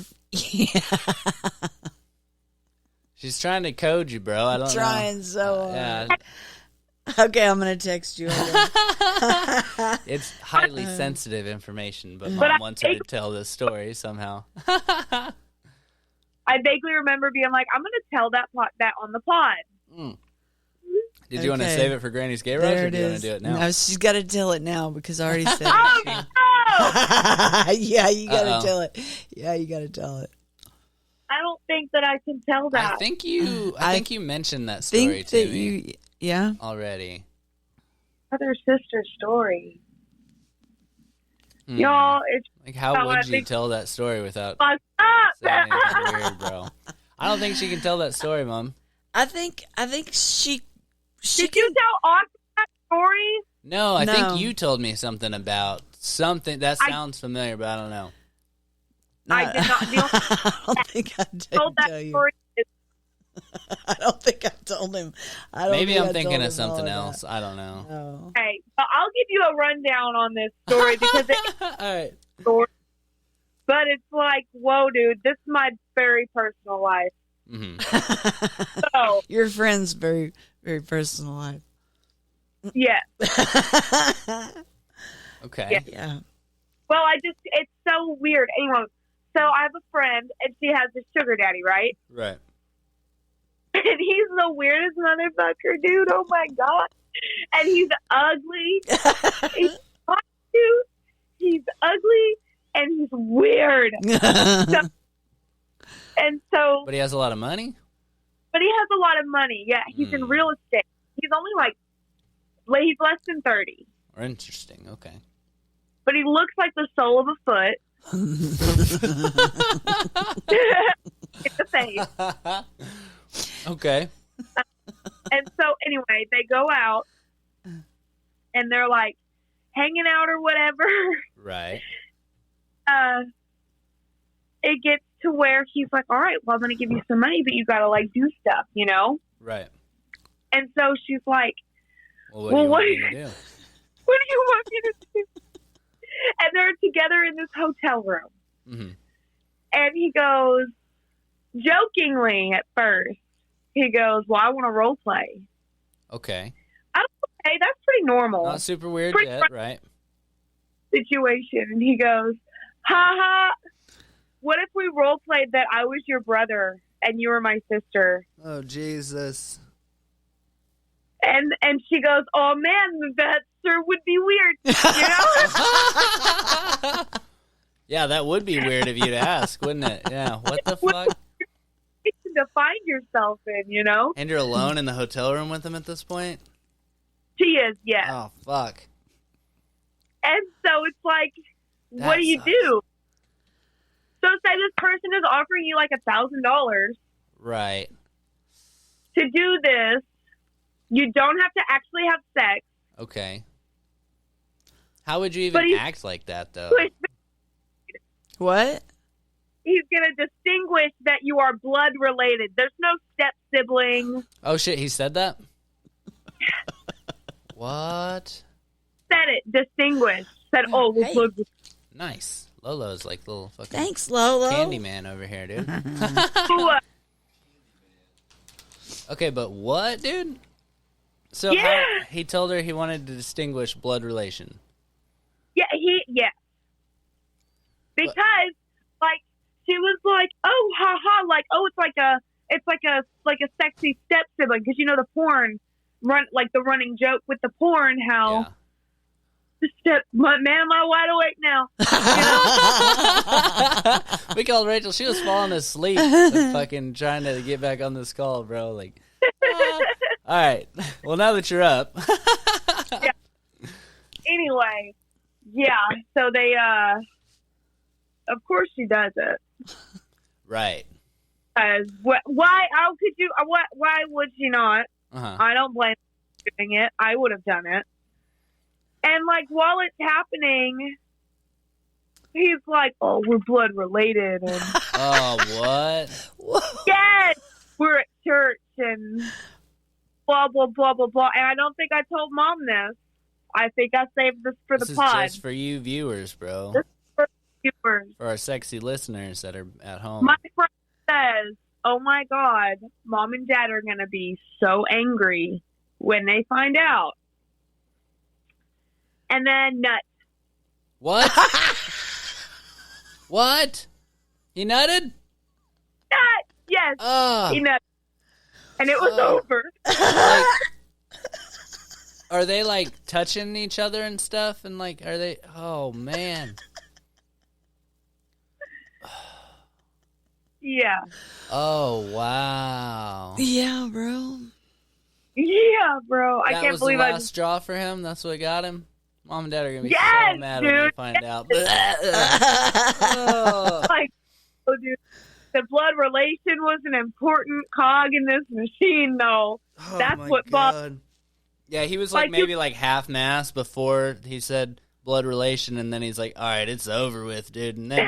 She's trying to code you, bro. I don't know. Trying so hard. Yeah. Okay, I'm going to text you. It's highly sensitive information, but Mom wants her to tell this story somehow. I vaguely remember being like, I'm going to tell that on the pod. Mm. Did you want to save it for Granny's Gay Rush, or do you want to do it now? No, she's got to tell it now because I already said it. Oh, no! Yeah, you got to tell it. Yeah, you got to tell it. I don't think that I can tell that. I think you mentioned that story to me. Yeah. Already. Brother sister story. Y'all, it's like, how would you tell that story without fucked saying up. anything weird, bro? I don't think she can tell that story, Mom. I think she Did you tell Austin that story? No, I think you told me something about something that sounds familiar, but I don't know. I did not. I don't think I told that tell you. story. I don't think I told him. Maybe I'm thinking of something else. I don't know. No. Okay, but I'll give you a rundown on this story because it's all right. story. But it's like, whoa, dude, this is my very personal life. Mm-hmm. So your friend's very, very personal life. Yeah. Okay. Yeah. Well, it's so weird. Anyway, so I have a friend, and she has this sugar daddy, right? Right. And he's the weirdest motherfucker, dude. Oh, my God. And he's ugly. He's hot, dude. He's ugly, and he's weird. But he has a lot of money? But he has a lot of money. Yeah, he's in real estate. He's only he's less than 30. Interesting. Okay. But he looks like the sole of a foot. In the face. Okay. And so, anyway, they go out, and they're, like, hanging out or whatever. Right. It gets to where he's like, all right, well, I'm going to give you some money, but you got to, like, do stuff, you know? Right. And so she's like, what do you want me to do? What do you want me to do? And they're together in this hotel room. Mm-hmm. And he goes, jokingly at first, he goes, well, I want to role play. Okay. Okay, that's pretty normal. Not super weird yet, right? Situation. And he goes, ha, what if we role played that I was your brother and you were my sister? Oh, Jesus. And she goes, oh, man, that sure would be weird, you know? Yeah, that would be weird of you to ask, wouldn't it? Yeah, what the fuck? To find yourself in, you know? And you're alone in the hotel room with him at this point? She is, yes. Oh, fuck. And so it's like, what do you do? So say this person is offering you like $1,000. Right. To do this. You don't have to actually have sex. Okay. How would you even act like that, though? What? He's going to distinguish that you are blood related. There's no step siblings. Oh, shit, he said that? What? Said it. Distinguished. Said, oh, hey. Look. Nice. Lolo's like little fucking Thanks, Lolo. Candyman over here, dude. Okay, but what, dude? So he told her he wanted to distinguish blood relation. Yeah, because like she was like, oh, haha, like, oh, it's like a sexy step sibling, because you know the porn the running joke with the porn, how the Man, am I wide awake now? We called Rachel. She was falling asleep and fucking trying to get back on this call, bro. Like, all right. Well, now that you're up. Yeah. Anyway, yeah. So they, of course she does it. Right. Why? How could you? Why would she not? Uh-huh. I don't blame her for doing it. I would have done it. And like while it's happening, he's like, "Oh, we're blood related." And Oh, what? yes, we're at church and blah blah blah blah blah. And I don't think I told Mom this. I think I saved this for This the is pod. just for you viewers, bro. This is for viewers. For our sexy listeners that are at home. My friend says, "Oh my God, Mom and Dad are gonna be so angry when they find out." And then nuts. What? What? He nutted? Nuts! Yes. He nutted. And it was over. Like, are they like touching each other and stuff? And like, are they? Oh man. Yeah. Oh wow. Yeah, bro. Yeah, bro. I That can't was believe the I last just... straw for him. That's what got him. Mom and Dad are gonna be Yes, so mad when they dude. find out. like, oh, dude. The blood relation was an important cog in this machine, though. Oh, That's my what Bob... God. Yeah, he was like Like, maybe like half mast before he said blood relation, and then he's like, "All right, it's over with, dude." And then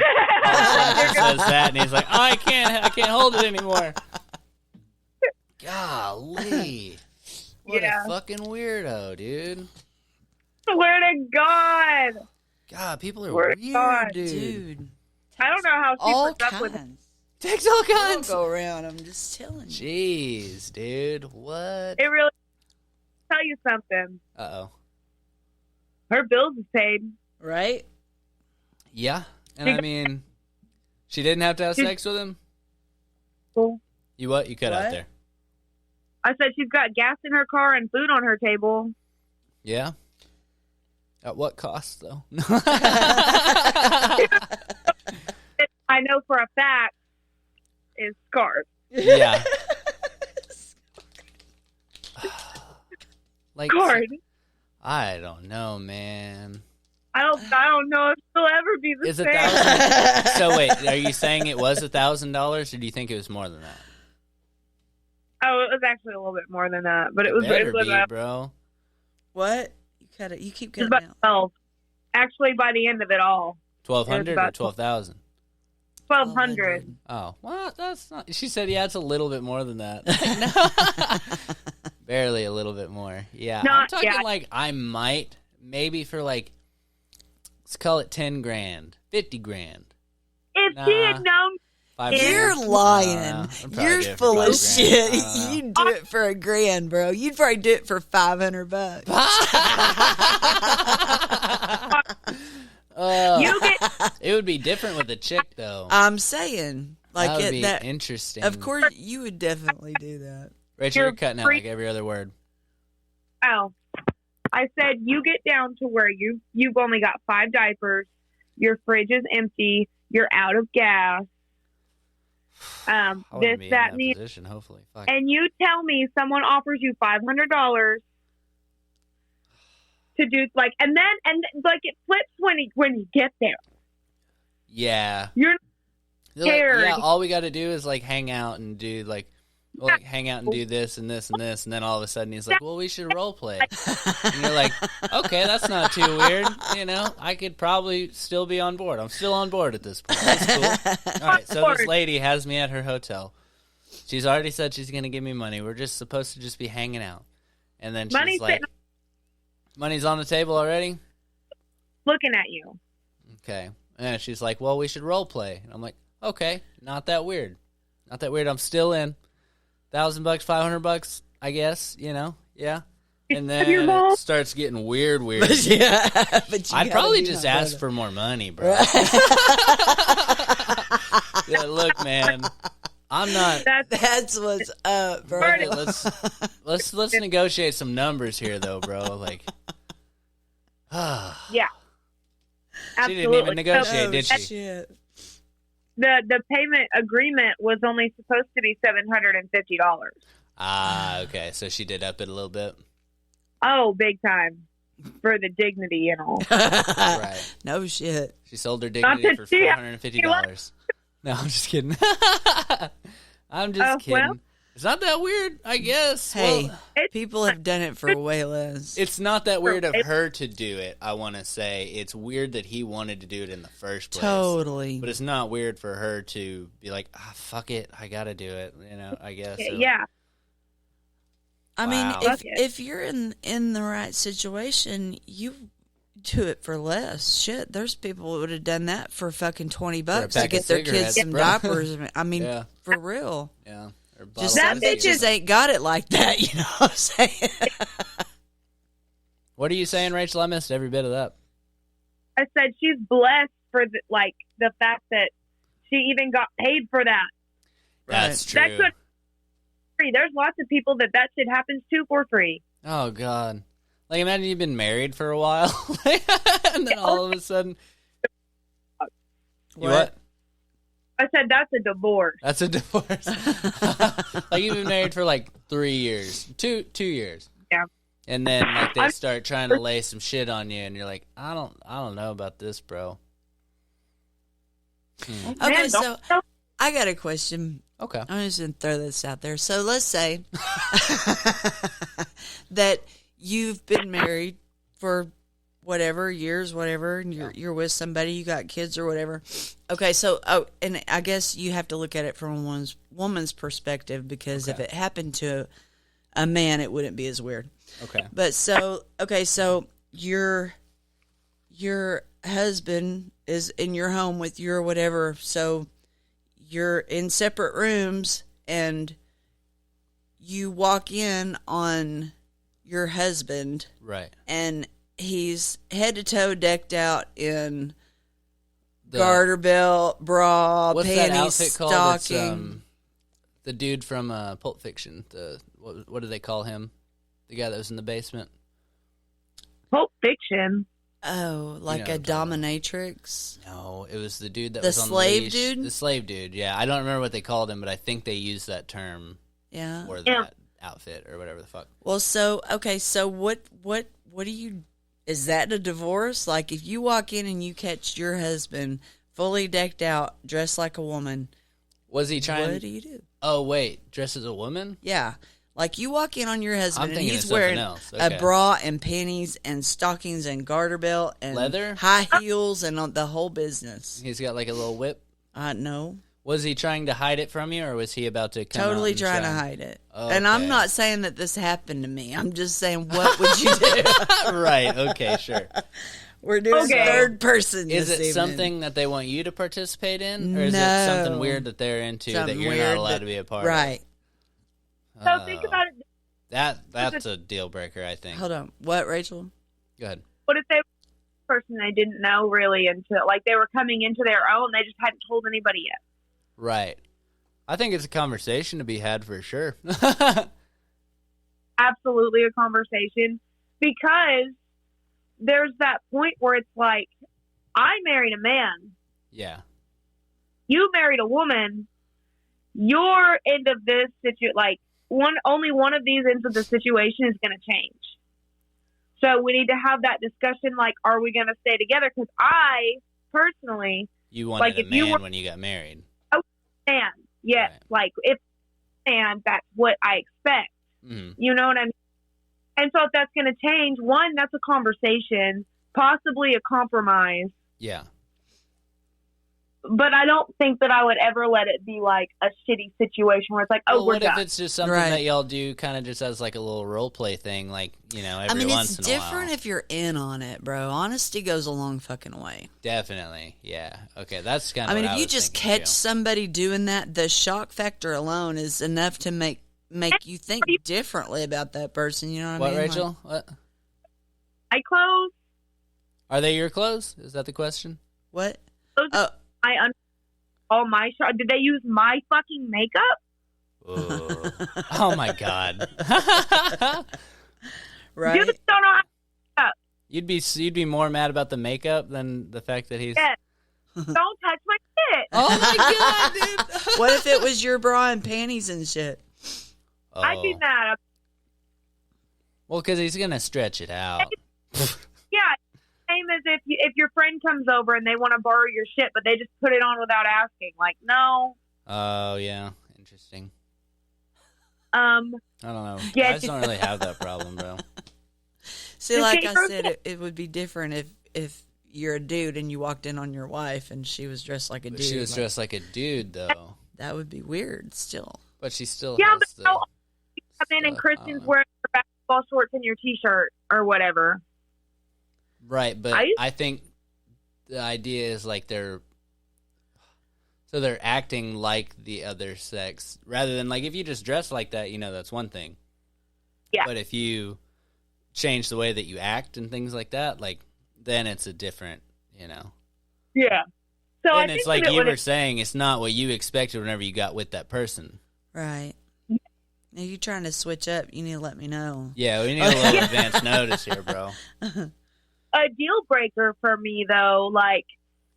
all of a sudden she says that, and he's like, "Oh, I can't hold it anymore." Golly, what Yeah. a fucking weirdo, dude. Swear to God. God, people are Swear to weird, God, Dude. I don't know how she All puts up with it. kinds. Takes all Don't kinds. go around. I'm just telling you. Jeez, dude, what? It really... Tell you something. Uh-oh. Her bills is paid. Right? Yeah, and I mean, she didn't have to have sex with him? Cool. You what? You cut out What? there. I said she's got gas in her car and food on her table. Yeah? At what cost, though? I know for a fact is scarred. Yeah. Like, Scarred. I don't know, man. I don't know if she'll ever be the Is same. $1,000? So wait, are you saying it was $1,000, or do you think it was more than that? Oh, it was actually a little bit more than that, but it was Better it was be, bro. What? You cut it. You keep it was cutting about out. 12. Actually, by the end of it all, 1,200 or about 12,000? 1,200. Oh, well, that's not. She said, yeah, it's a little bit more than that. Barely a little bit more. Yeah, I'm Not- talking yeah. like I might, maybe for like, let's call it 10 grand, 50 grand. If she had known, You're lying. You're full of shit. You'd do it for $1,000, bro. You'd probably do it for $500. you get It would be different with a chick, though. I'm saying, like That would be that. interesting. Of course, you would definitely do that. Rachel, you're you're cutting out free- like every other word. oh, I said you get down to where you've only got 5 diapers, your fridge is empty, you're out of gas. I This, wouldn't be in that, that and the position, hopefully. Fuck. and you tell me someone offers you $500 to do like, and like it flips when you get there. Yeah. You're They're like, scared. yeah, all we got to do is like hang out and do like, we'll, like hang out and do this and this and this, and then all of a sudden he's like, "Well, we should role play." And you're like, "Okay, that's not too weird." You know, I could probably still be on board. I'm still on board at this point. That's cool. All right, so this lady has me at her hotel. She's already said she's gonna give me money. We're just supposed to just be hanging out, and then she's Money's like, sitting- "Money's on the table already." looking at you. Okay. And she's like, "Well, we should role play." And I'm like, "Okay, not that weird. Not that weird. I'm still in. $1,000, $500, I guess, you know? Yeah." And then Your mom? it starts getting weird. Yeah, but you I'd gotta probably be just my ask brother. for more money, bro. Yeah, look, man, I'm not. That's what's up, bro. Burn it. Let's negotiate some numbers here, though, bro. Like, Yeah. She didn't even negotiate, Oh, did she? shit. The payment agreement was only supposed to be $750. Ah, okay. So she did up it a little bit. Oh, big time. For the dignity and all. Right. No shit. She sold her dignity for $450. No, I'm just kidding. I'm just kidding. Well, it's not that weird, I guess. Hey, Well, people have done it for way less. it's not that weird of her to do it, I want to say. It's weird that he wanted to do it in the first place. Totally. But it's not weird for her to be like, fuck it, I gotta do it, I guess. So. yeah. I Wow. mean, if you're in the right situation, you do it for less. Shit, there's people who would have done that for fucking $20 to pack get of their kids cigarettes, some bro. diapers. I mean, Yeah. for real. Yeah. Or Just bottle some of That whiskey. bitches ain't got it like that, you know what I'm saying? What are you saying, Rachel? I missed every bit of that. I said she's blessed for the fact that she even got paid for that. That's true. That's what free. There's lots of people that shit happens to for free. Oh, God. Like, imagine you've been married for a while, and then all of a sudden... What? I said that's a divorce. That's a divorce. Like, you've been married for, like, 3 years. Two years. Yeah. And then, like, they start trying to lay some shit on you, and you're like, I don't know about this, bro. Okay, Man, so I got a question. Okay. I'm just going to throw this out there. So let's say that you've been married for whatever years, whatever, and you're with somebody, you got kids or whatever. Okay, so and I guess you have to look at it from a woman's perspective, because if it happened to a man, it wouldn't be as weird. Okay. But so your husband is in your home with your whatever, so you're in separate rooms and you walk in on your husband, Right. and he's head to toe decked out in garter belt, bra, what's panties, that outfit called? stocking. It's, the dude from Pulp Fiction. What do they call him? The guy that was in the basement. Pulp Fiction. Oh, like You know a what I'm talking dominatrix? No, it was the dude that The was on slave the leash. dude? The slave dude, yeah. I don't remember what they called him, but I think they used that term Yeah. for that outfit or whatever the fuck. Well, so what do you? Is that a divorce? Like, if you walk in and you catch your husband fully decked out, dressed like a woman, Was he trying? what do you do? Oh wait, dressed as a woman? Yeah, like you walk in on your husband I'm and thinking he's of something wearing else. a Okay. bra and panties and stockings and garter belt and Leather? high heels and the whole business. He's got like a little whip. No, Was he trying to hide it from you, or was he about to come totally out and trying to shine? hide it. Oh, And I'm okay. not saying that this happened to me. I'm just saying, what would you do? Right. Okay. Sure. We're doing Okay. third person. Is this it evening. something that they want you to participate in, or is it No. something weird that they're into Something that you're weird not allowed that- to be a part Right. of? So think about it. That's a deal breaker, I think. Hold on. What, Rachel? Go ahead. What if they were a person they didn't know really until, like, they were coming into their own, they just hadn't told anybody yet? Right. I think it's a conversation to be had for sure. Absolutely a conversation, because there's that point where it's like, I married a man, Yeah. you married a woman, your end of this only one of these ends of the situation is going to change. So we need to have that discussion, like, are we going to stay together? Because I personally, You wanted Like, a if you man were- when you got married. and yes, Right. like, if and that's what I expect. Mm. You know what I mean? And so if that's going to change, one, that's a conversation, possibly a compromise. Yeah. But I don't think that I would ever let it be like a shitty situation where it's like, oh, Well, we're what if done. it's just something Right. that y'all do kind of just as like a little role play thing, like, every I mean, once it's in a different while? if you're in on it, bro. Honesty goes a long fucking way. Definitely. Yeah. Okay, that's kind I of mean, what if you was just thinking, catch too. somebody doing that, the shock factor alone is enough to make you think differently about that person. You know what I What, mean? Rachel? What? I close. Are they your clothes? Is that the question? What? Those Oh, all my did they use my fucking makeup? Ooh. Oh, my God. right. Dudes don't know how to make up. You'd be more mad about the makeup than the fact that he's. Yes. Don't touch my shit. Oh my god, dude! What if it was your bra and panties and shit? Oh. I do that. Well, because he's gonna stretch it out. Yeah, same as if your friend comes over and they want to borrow your shit, but they just put it on without asking. Like, no. Oh yeah, interesting. I don't know. Yeah, Guys don't really have that problem, bro. See, like I said, it would be different if you're a dude and you walked in on your wife and she was dressed like a dude. She was dressed like a dude, though. That would be weird still. But she still Yeah, has but the how you come in and Kristen's wearing her basketball shorts and your t-shirt or whatever. Right, but I think the idea is like they're acting like the other sex rather than like if you just dress like that, that's one thing. Yeah. But if you change the way that you act and things like that, like then it's a different, Yeah. So and it's like you were saying, it's not what you expected whenever you got with that person. Right. If you're trying to switch up, you need to let me know. Yeah, we need a little advance notice here, bro. A deal breaker for me, though, like,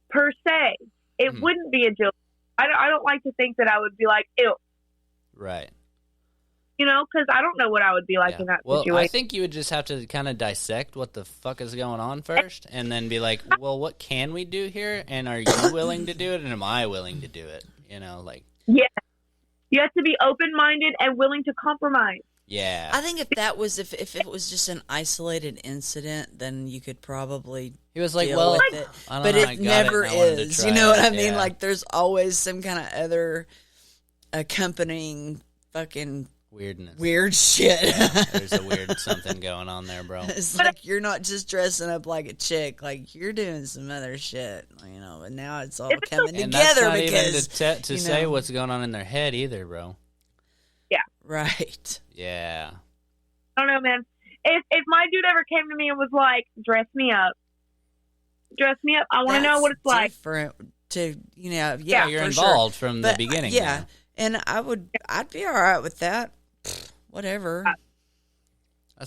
per se, it wouldn't be a deal. I don't like to think that I would be like, ew. Right. Because I don't know what I would be like in that situation. Well, I think you would just have to kind of dissect what the fuck is going on first, and then be like, well, what can we do here? And are you willing to do it? And am I willing to do it? Yeah. You have to be open-minded and willing to compromise. Yeah. I think if it was just an isolated incident, then you could probably he was like, deal well, with it. I don't but know, it never is. You know what I mean? Yeah. Like there's always some kind of other accompanying fucking weirdness. Weird shit. There's a weird something going on there, bro. It's like you're not just dressing up like a chick, like you're doing some other shit, and now it's all coming and together that's not because even to say what's going on in their head either, bro. Yeah. Right. Yeah. I don't know, man. If my dude ever came to me and was like, dress me up, I want to know what it's like. Different to, Yeah, you're involved from the beginning. Yeah. And I'd be all right with that. Whatever.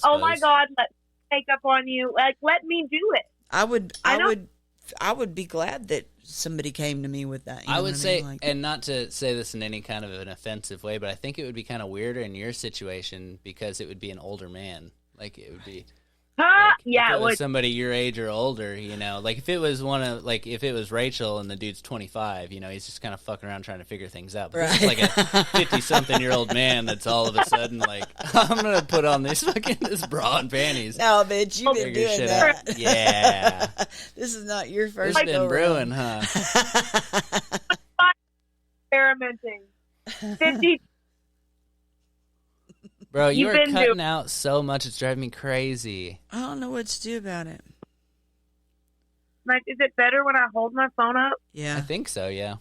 Oh my God, let's take up on you. Like, let me do it. I would be glad that somebody came to me with that. I would say, and not to say this in any kind of an offensive way, but I think it would be kind of weirder in your situation because it would be an older man. Like it would be. Yeah, if it was somebody your age or older, like if it was if it was Rachel and the dude's 25, he's just kind of fucking around trying to figure things out. But this is like a 50-something-year-old man that's all of a sudden like, I'm gonna put on this bra and panties. No, bitch, you've been doing that. Out. Yeah, this is not your first. It's been brewing, huh? Experimenting. 50. Bro, you are cutting out so much, it's driving me crazy. I don't know what to do about it. Like, is it better when I hold my phone up? Yeah. I think so, yeah.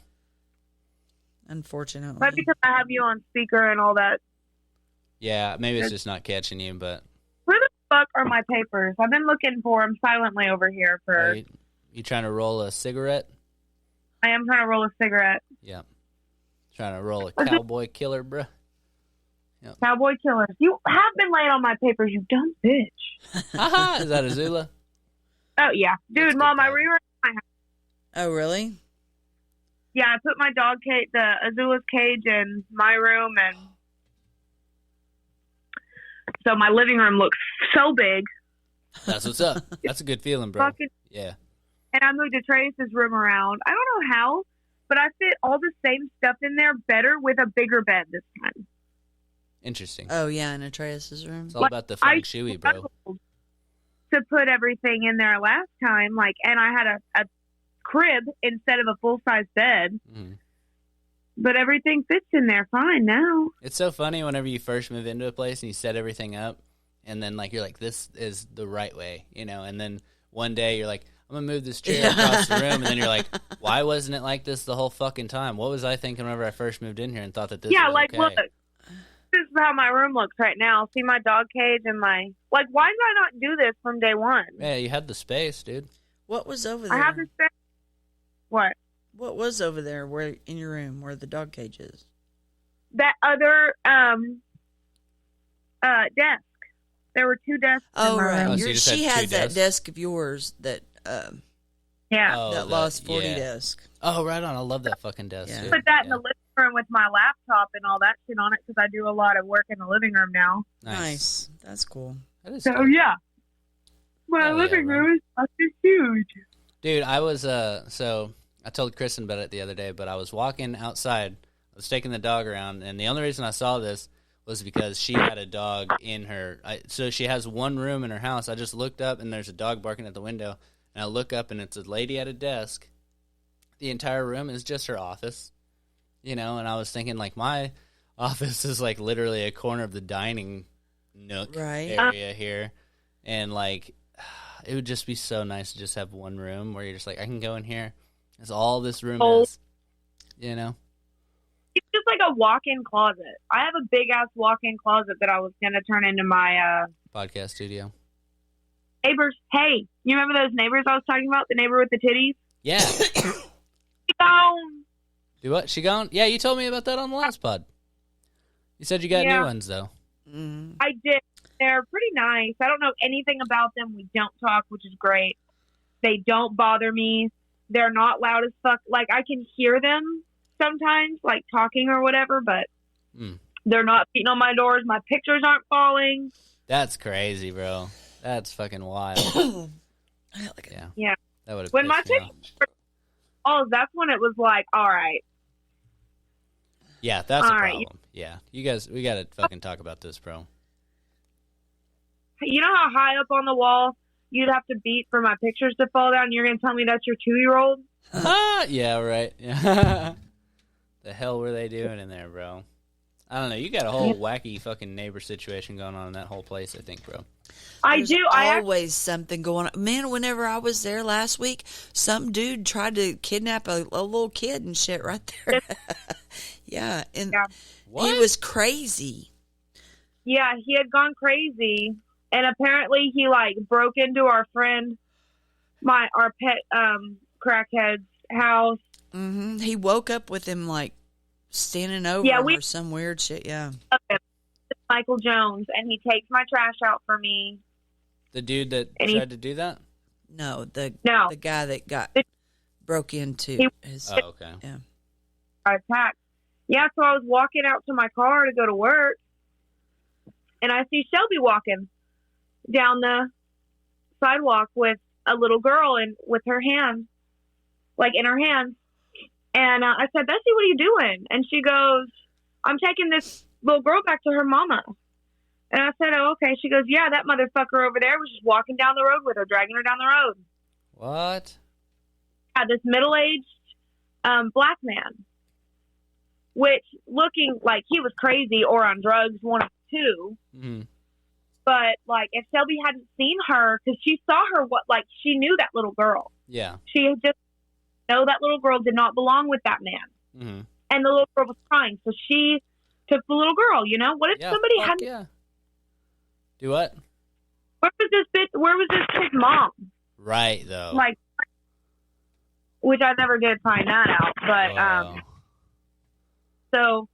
Unfortunately. But because I have you on speaker and all that. Yeah, maybe it's just not catching you, but... Where the fuck are my papers? I've been looking for them silently over here for... You trying to roll a cigarette? I am trying to roll a cigarette. Yeah. Trying to roll a cowboy killer, bruh. Yep. Cowboy killers. You have been laying on my papers, you dumb bitch. Haha, is that Azula? Oh, yeah. Dude, Mom, I rewrote my house. Oh, really? Yeah, I put my dog cage, the Azula's cage in my room, and so my living room looks so big. That's what's up. That's a good feeling, bro. Yeah. And I moved Trace's room around. I don't know how, but I fit all the same stuff in there better with a bigger bed this time. Interesting. Oh, yeah, in Atreus' room. It's all about the feng shui, bro. To put everything in there last time, and I had a crib instead of a full-size bed. Mm-hmm. But everything fits in there fine now. It's so funny whenever you first move into a place and you set everything up, and then, you're like, this is the right way, and then one day you're like, I'm going to move this chair across the room, and then you're like, why wasn't it like this the whole fucking time? What was I thinking whenever I first moved in here and thought that this was okay? Look. This is how my room looks right now. See my dog cage and my... why did I not do this from day one? Yeah, you had the space, dude. What was over there? I have the space. What? What was over there where in your room where the dog cage is? That other desk. There were 2 desks in Oh, my right. room. Oh, so you just She had 2 has that desks? desk of yours that Yeah. Oh, that lost 40 desk. Oh, right on. I love that fucking desk. Yeah. Dude. Put that in the living room with my laptop and all that shit on it because I do a lot of work in the living room now. Nice. That's cool. That is So, cool. yeah. My Hell yeah, living bro. room is fucking huge. Dude, I was, so I told Kristen about it the other day, but I was walking outside. I was taking the dog around, and the only reason I saw this was because she had a dog in her. So she has one room in her house. I just looked up, and there's a dog barking at the window. And I look up, and it's a lady at a desk. The entire room is just her office, you know. And I was thinking, like, my office is like literally a corner of the dining nook area here, and like, it would just be so nice to just have one room where you're just like, I can go in here. That's all this room is, you know. It's just like a walk-in closet. I have a big-ass walk-in closet that I was going to turn into my Podcast studio. neighbors. Hey, you remember those neighbors I was talking about? The neighbor with the titties? Yeah. She gone. Do what? She gone? Yeah, you told me about that on the last pod. You said you got new ones, though. Mm. I did. They're pretty nice. I don't know anything about them. We don't talk, which is great. They don't bother me. They're not loud as fuck. Like, I can hear them sometimes, like, talking or whatever, but they're not beating on my doors. My pictures aren't falling. That's crazy, bro. That's fucking wild. Yeah. That would have When my pissed me off. Oh, that's when it was like, all right. Yeah, that's a All right. problem. Yeah. You guys, we got to fucking talk about this, bro. You know how high up on the wall you'd have to beat for my pictures to fall down? You're going to tell me that's your 2-year-old? Yeah, right. Yeah. The hell were they doing in there, bro? I don't know. You got a whole wacky fucking neighbor situation going on in that whole place, I think, bro. There's always something going on. Man, whenever I was there last week, some dude tried to kidnap a little kid and shit right there. Yeah, and he was crazy. Yeah, he had gone crazy, and apparently he like broke into our friend, our pet crackhead's house. Mm-hmm. He woke up with him like standing over him or some weird shit. Yeah. Michael Jones, and he takes my trash out for me. The dude that tried to do that? No, the guy that got broke into his. Oh, okay. Yeah. Attack. Yeah, so I was walking out to my car to go to work, and I see Shelby walking down the sidewalk with a little girl and with her hand, like in her hands. And I said, Bessie, what are you doing? And she goes, I'm taking this little girl back to her mama. And I said, oh, okay. She goes, yeah, that motherfucker over there was just walking down the road with her, dragging her down the road. What? Yeah, this middle-aged black man, which looking like he was crazy or on drugs, one of the two. Mm-hmm. But, like, if Shelby hadn't seen her, because she saw her, she knew that little girl. Yeah. She just know that little girl did not belong with that man. Mm-hmm. And the little girl was crying, so she took the little girl, you know? What if somebody hadn't... Yeah. Do what? Where was this kid's mom? Right, though. Like, which I never did find that out, but, so...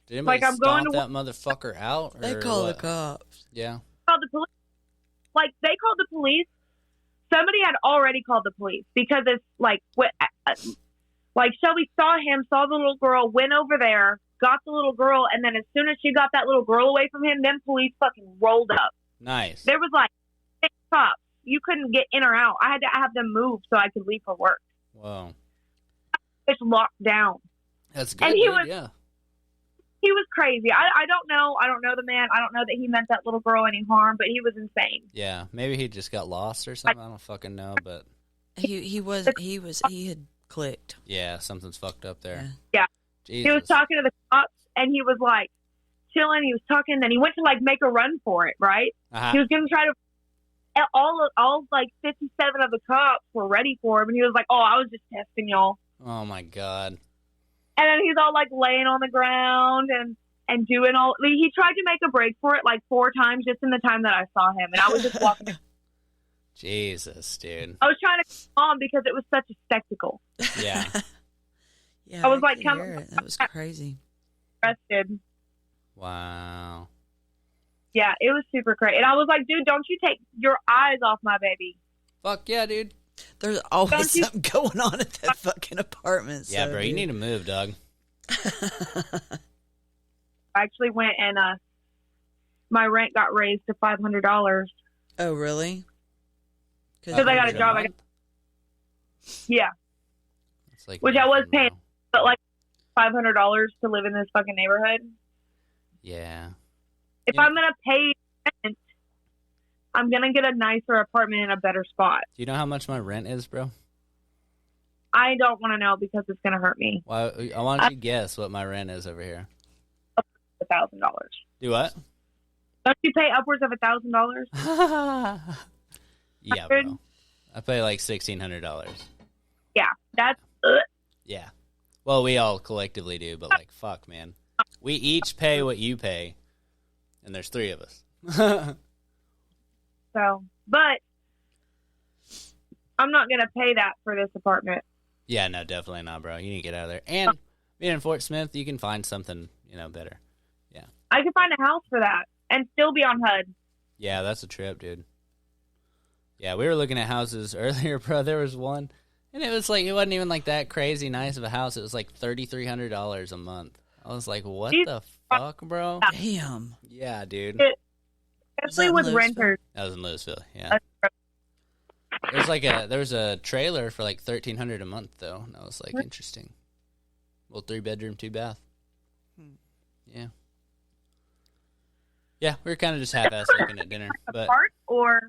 Did anybody I'm going to that motherfucker out? They called the cops. Yeah. Called the police. Like, they called the police. Somebody had already called the police because it's like Shelby saw him, saw the little girl, went over there, got the little girl, and then as soon as she got that little girl away from him, then police fucking rolled up. Nice. There was like 6 cops. You couldn't get in or out. I had to have them move so I could leave for work. Whoa. It's locked down. That's good. And He was crazy. I don't know. I don't know the man. I don't know that he meant that little girl any harm, but he was insane. Yeah, maybe he just got lost or something. I don't fucking know, but he had clicked. Yeah, something's fucked up there. Yeah. Jesus. He was talking to the cops, and he was like chilling. He was talking, then he went to like make a run for it. Right? Uh-huh. He was going to try to. All like 57 of the cops were ready for him, and he was like, "Oh, I was just testing y'all." Oh my god. And then he's all like laying on the ground and doing all. He tried to make a break for it like 4 times just in the time that I saw him, and I was just walking. Jesus, dude. I was trying to calm because it was such a spectacle. Yeah. Yeah. I was like, that was crazy. Arrested. Wow. Yeah, it was super crazy. And I was like, dude, don't you take your eyes off my baby. Fuck yeah, dude. There's always something going on at that fucking apartment. Yeah, so, bro, dude. you need to move, dog. I actually went and my rent got raised to $500. Oh, really? Because I got a job. Yeah. It's like Which I was nothing, paying, bro. but like $500 to live in this fucking neighborhood. Yeah. If I'm going to pay rent, I'm going to get a nicer apartment in a better spot. Do you know how much my rent is, bro? I don't want to know because it's going to hurt me. Why don't you guess what my rent is over here? $1,000. Do what? Don't you pay upwards of $1,000? Yeah, bro. I pay like $1,600. Yeah, that's Yeah. Well, we all collectively do, but like, fuck, man. We each pay what you pay, and there's 3 of us. so. But I'm not going to pay that for this apartment. Yeah, no, definitely not, bro. You need to get out of there. And being in Fort Smith, you can find something, better. Yeah. I could find a house for that and still be on HUD. Yeah, that's a trip, dude. Yeah, we were looking at houses earlier, bro. There was one, and it was like, it wasn't even like that crazy nice of a house. It was like $3,300 a month. I was like, what the fuck, bro? Damn. Yeah, dude. Especially with renters. That was in Louisville, yeah. There was a trailer for like $1,300 a month though. And that was like interesting. Well, 3-bedroom, 2-bath. Yeah. Yeah, we were kind of just half-ass looking at dinner. But Park or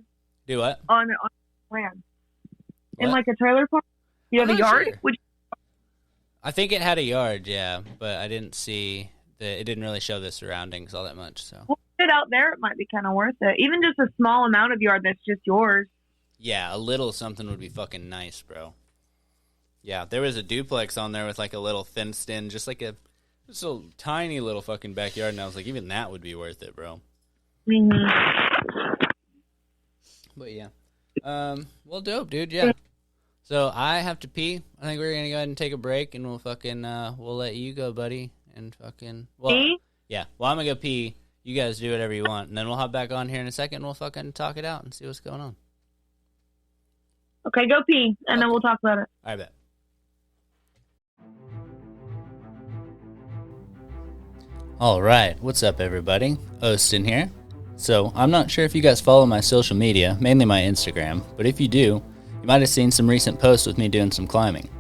do what? On land? What? In like a trailer park? You have I'm a not yard? sure. I think it had a yard, yeah, but I didn't see it didn't really show the surroundings all that much. So Well, sit out there, it might be kind of worth it. Even just a small amount of yard that's just yours. yeah, a little something would be fucking nice, bro. Yeah, there was a duplex on there with like a little fenced in, just a tiny little fucking backyard, and I was like, even that would be worth it, bro. Mm-hmm. But yeah, well, dope, dude. Yeah. So I have to pee. I think we're gonna go ahead and take a break, and we'll fucking we'll let you go, buddy, and fucking Pee? Yeah. Well, I'm gonna go pee. You guys do whatever you want, and then we'll hop back on here in a second. And we'll fucking talk it out and see what's going on. Okay, go pee, and then we'll talk about it. I bet. All right, what's up, everybody? Austin here. So, I'm not sure if you guys follow my social media, mainly my Instagram, but if you do, you might have seen some recent posts with me doing some climbing.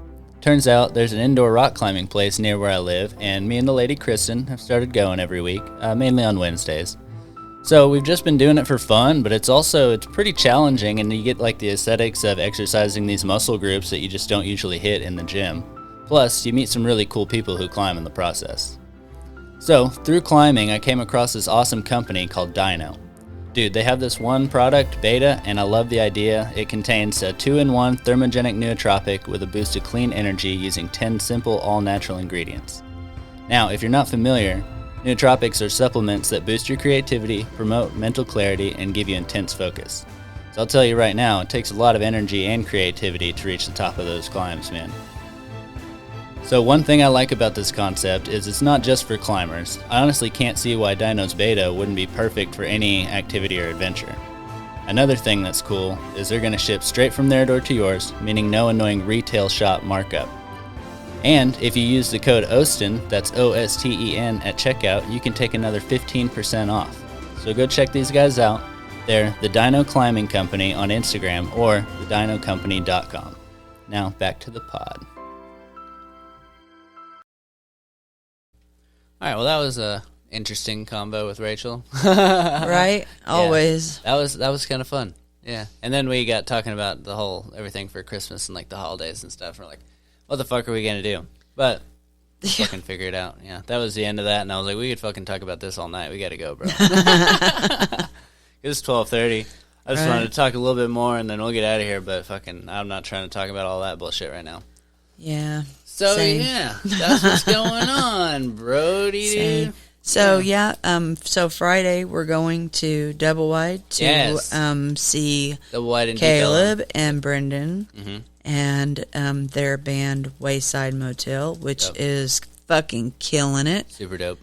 Turns out there's an indoor rock climbing place near where I live, and me and the lady Kristen have started going every week, mainly on Wednesdays. So we've just been doing it for fun, but it's pretty challenging, and you get like the aesthetics of exercising these muscle groups that you just don't usually hit in the gym. Plus, you meet some really cool people who climb in the process. So, through climbing, I came across this awesome company called Dino. Dude, they have this one product, Beta, and I love the idea. It contains a 2-in-1 thermogenic nootropic with a boost of clean energy using 10 simple, all-natural ingredients. Now, if you're not familiar, nootropics are supplements that boost your creativity, promote mental clarity, and give you intense focus. So I'll tell you right now, it takes a lot of energy and creativity to reach the top of those climbs, man. So one thing I like about this concept is it's not just for climbers. I honestly can't see why Dino's Beta wouldn't be perfect for any activity or adventure. Another thing that's cool is they're going to ship straight from their door to yours, meaning no annoying retail shop markup. And if you use the code OSTEN, that's O-S-T-E-N, at checkout, you can take another 15% off. So go check these guys out. They're the Dino Climbing Company on Instagram or thedinocompany.com. Now back to the pod. All right, well, that was a interesting combo with Rachel. Right? Always. Yeah, that was kind of fun. Yeah. And then we got talking about the whole everything for Christmas and like the holidays and stuff. We're like, what the fuck are we going to do? But fucking figure it out. Yeah. That was the end of that. And I was like, we could fucking talk about this all night. We got to go, bro. It's 12:30. I just wanted to talk a little bit more and then we'll get out of here. But fucking, I'm not trying to talk about all that bullshit right now. Yeah. So, Same. yeah, that's what's going on, Brody, dude. So, so Friday we're going to Double Wide to see Double Wide and Caleb and Brendan Mm-hmm. and their band Wayside Motel, which is fucking killing it. Super dope.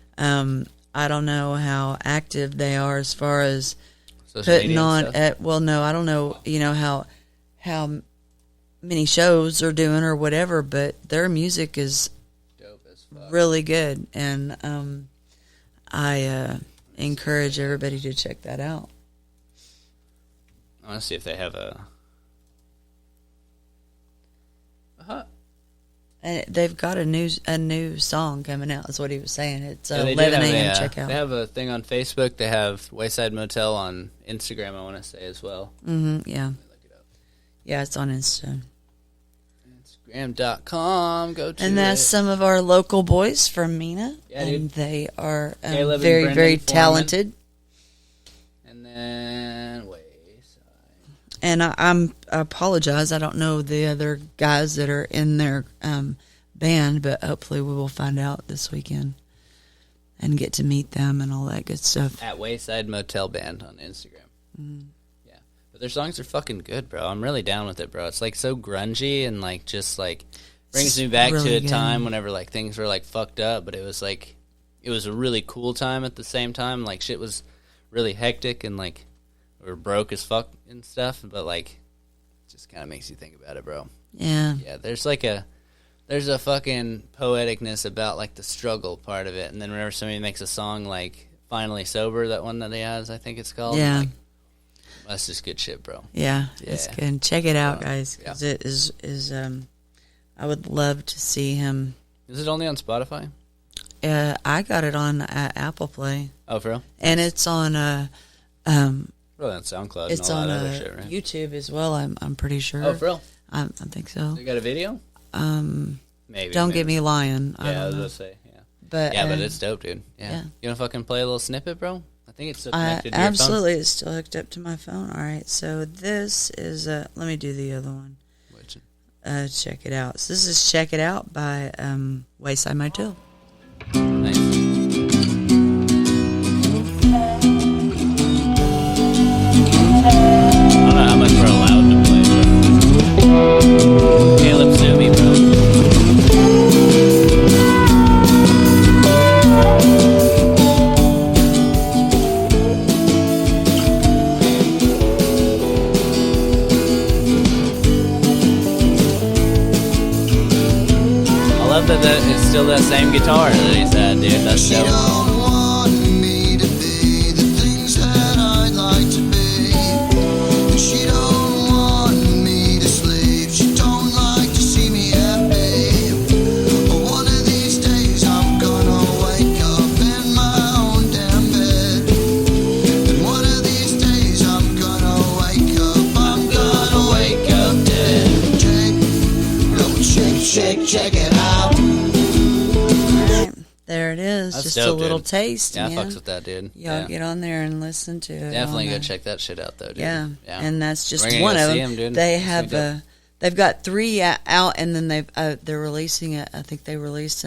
I don't know how active they are as far as Social putting media on. and stuff? Well, no, I don't know. How many shows are doing or whatever, but their music is Dope as fuck. really good, and I encourage everybody to check that out. I want to see if they have a. And they've got a new song coming out. Is what he was saying. It's Yeah, they 11 do have a.m. Check out. They have a thing on Facebook. They have Wayside Motel on Instagram, I want to say, as well. Yeah, Look it up. yeah, it's on Insta. Instagram.com. Go to And that's it. some of our local boys from Mina. Yeah, and dude. they are Caleb and very, Brendan very Foreman. talented. And then Wayside. And I apologize. I don't know the other guys that are in their band, but hopefully we will find out this weekend and get to meet them and all that good stuff. At Wayside Motel Band on Instagram. Yeah. But their songs are fucking good, bro. I'm really down with it, bro. It's like so grungy and like just like brings It's me back really to a good. time whenever like things were like fucked up, but it was a really cool time at the same time. Like shit was really hectic and like we were broke as fuck and stuff, but like it just kind of makes you think about it, bro. Yeah. Yeah, there's a fucking poeticness about like the struggle part of it, and then whenever somebody makes a song like "Finally Sober," that one that he has, I think it's called. Yeah. like, that's just good shit, bro. Yeah, it's Yeah. good. Check it out, Yeah. guys, because it is I would love to see him. Is it only on Spotify? I got it on Apple Play, Oh, for real? and it's on Probably on SoundCloud it's and all on that other shit, right? YouTube as well. I'm pretty sure. Oh, for real? I think so. They got a video? Maybe. Don't maybe. get me lying. I Yeah, I don't was know. gonna say. Yeah. But Yeah, but it's dope, dude. Yeah. yeah. You wanna fucking play a little snippet, bro? I think it's still connected to your phone. absolutely, it's still hooked up to my phone. All right, so this is let me do the other one. Which- Check it out. So this is "Check It Out" by Wayside Motel. Nice. I don't know how much we're allowed to play, but Caleb sue me, bro. I love that it's still that same guitar that he's had, dude. That's She dope. don't want me to be the things that I'd like to be. And she don't want me to sleep. She don't like to see me happy. But one of these days I'm gonna wake up in my own damn bed. And one of these days I'm gonna wake up. I'm gonna wake up dead. Check it out. Right, there it is. That's Just dope, a little dude. taste. Yeah, I man. fucks with that, dude. Y'all Yeah. get on there and listen to it. Definitely on go there. check that shit out, though, dude. Yeah, Yeah. and that's just We're gonna one go of see them. him, dude. They It's have gonna be dope. they've got 3 out, and then they're releasing it. I think they released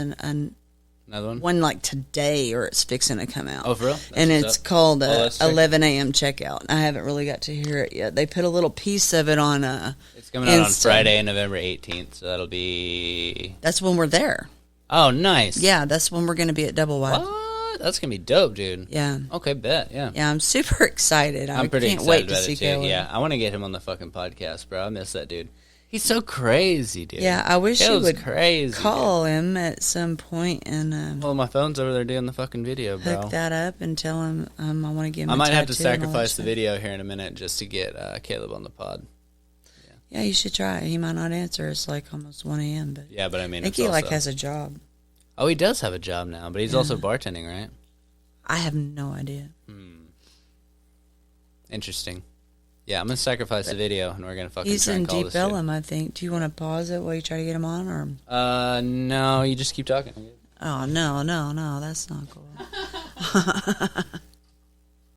Another one? one like today, or it's fixing to come out. Oh, for real? That's And what's it's up. called Oh, that's sick. 11 a.m. Checkout. I haven't really got to hear it yet. They put a little piece of it on. It's coming out on Insta. Friday, November 18th, so that'll be... That's when we're there. Oh, nice. Yeah, that's when we're going to be at Double Wide. What? That's going to be dope, dude. Yeah, Okay, bet, yeah. yeah. I'm super excited. I'm pretty can't excited wait to about see it, too. Caleb. Yeah, I want to get him on the fucking podcast, bro. I miss that dude. He's so crazy, dude. Yeah, I wish you Caleb's would crazy, call him at some point and dude. Well, my phone's over there doing the fucking video, bro. hook that up and tell him I want to give him I a might have to tattoo and all that sacrifice the stuff. video here in a minute just to get Caleb on the pod. Yeah, you should try. He might not answer. It's like almost 1 a.m. But Yeah, but I mean, I think it's he also... has a job. Oh, he does have a job now, but he's also bartending, right? I have no idea. Interesting. Yeah, I'm gonna sacrifice the video, and we're gonna fucking He's try in and call Deep this shit. Ellum, I think. Do you want to pause it while you try to get him on, or? No, you just keep talking. Oh no, that's not cool.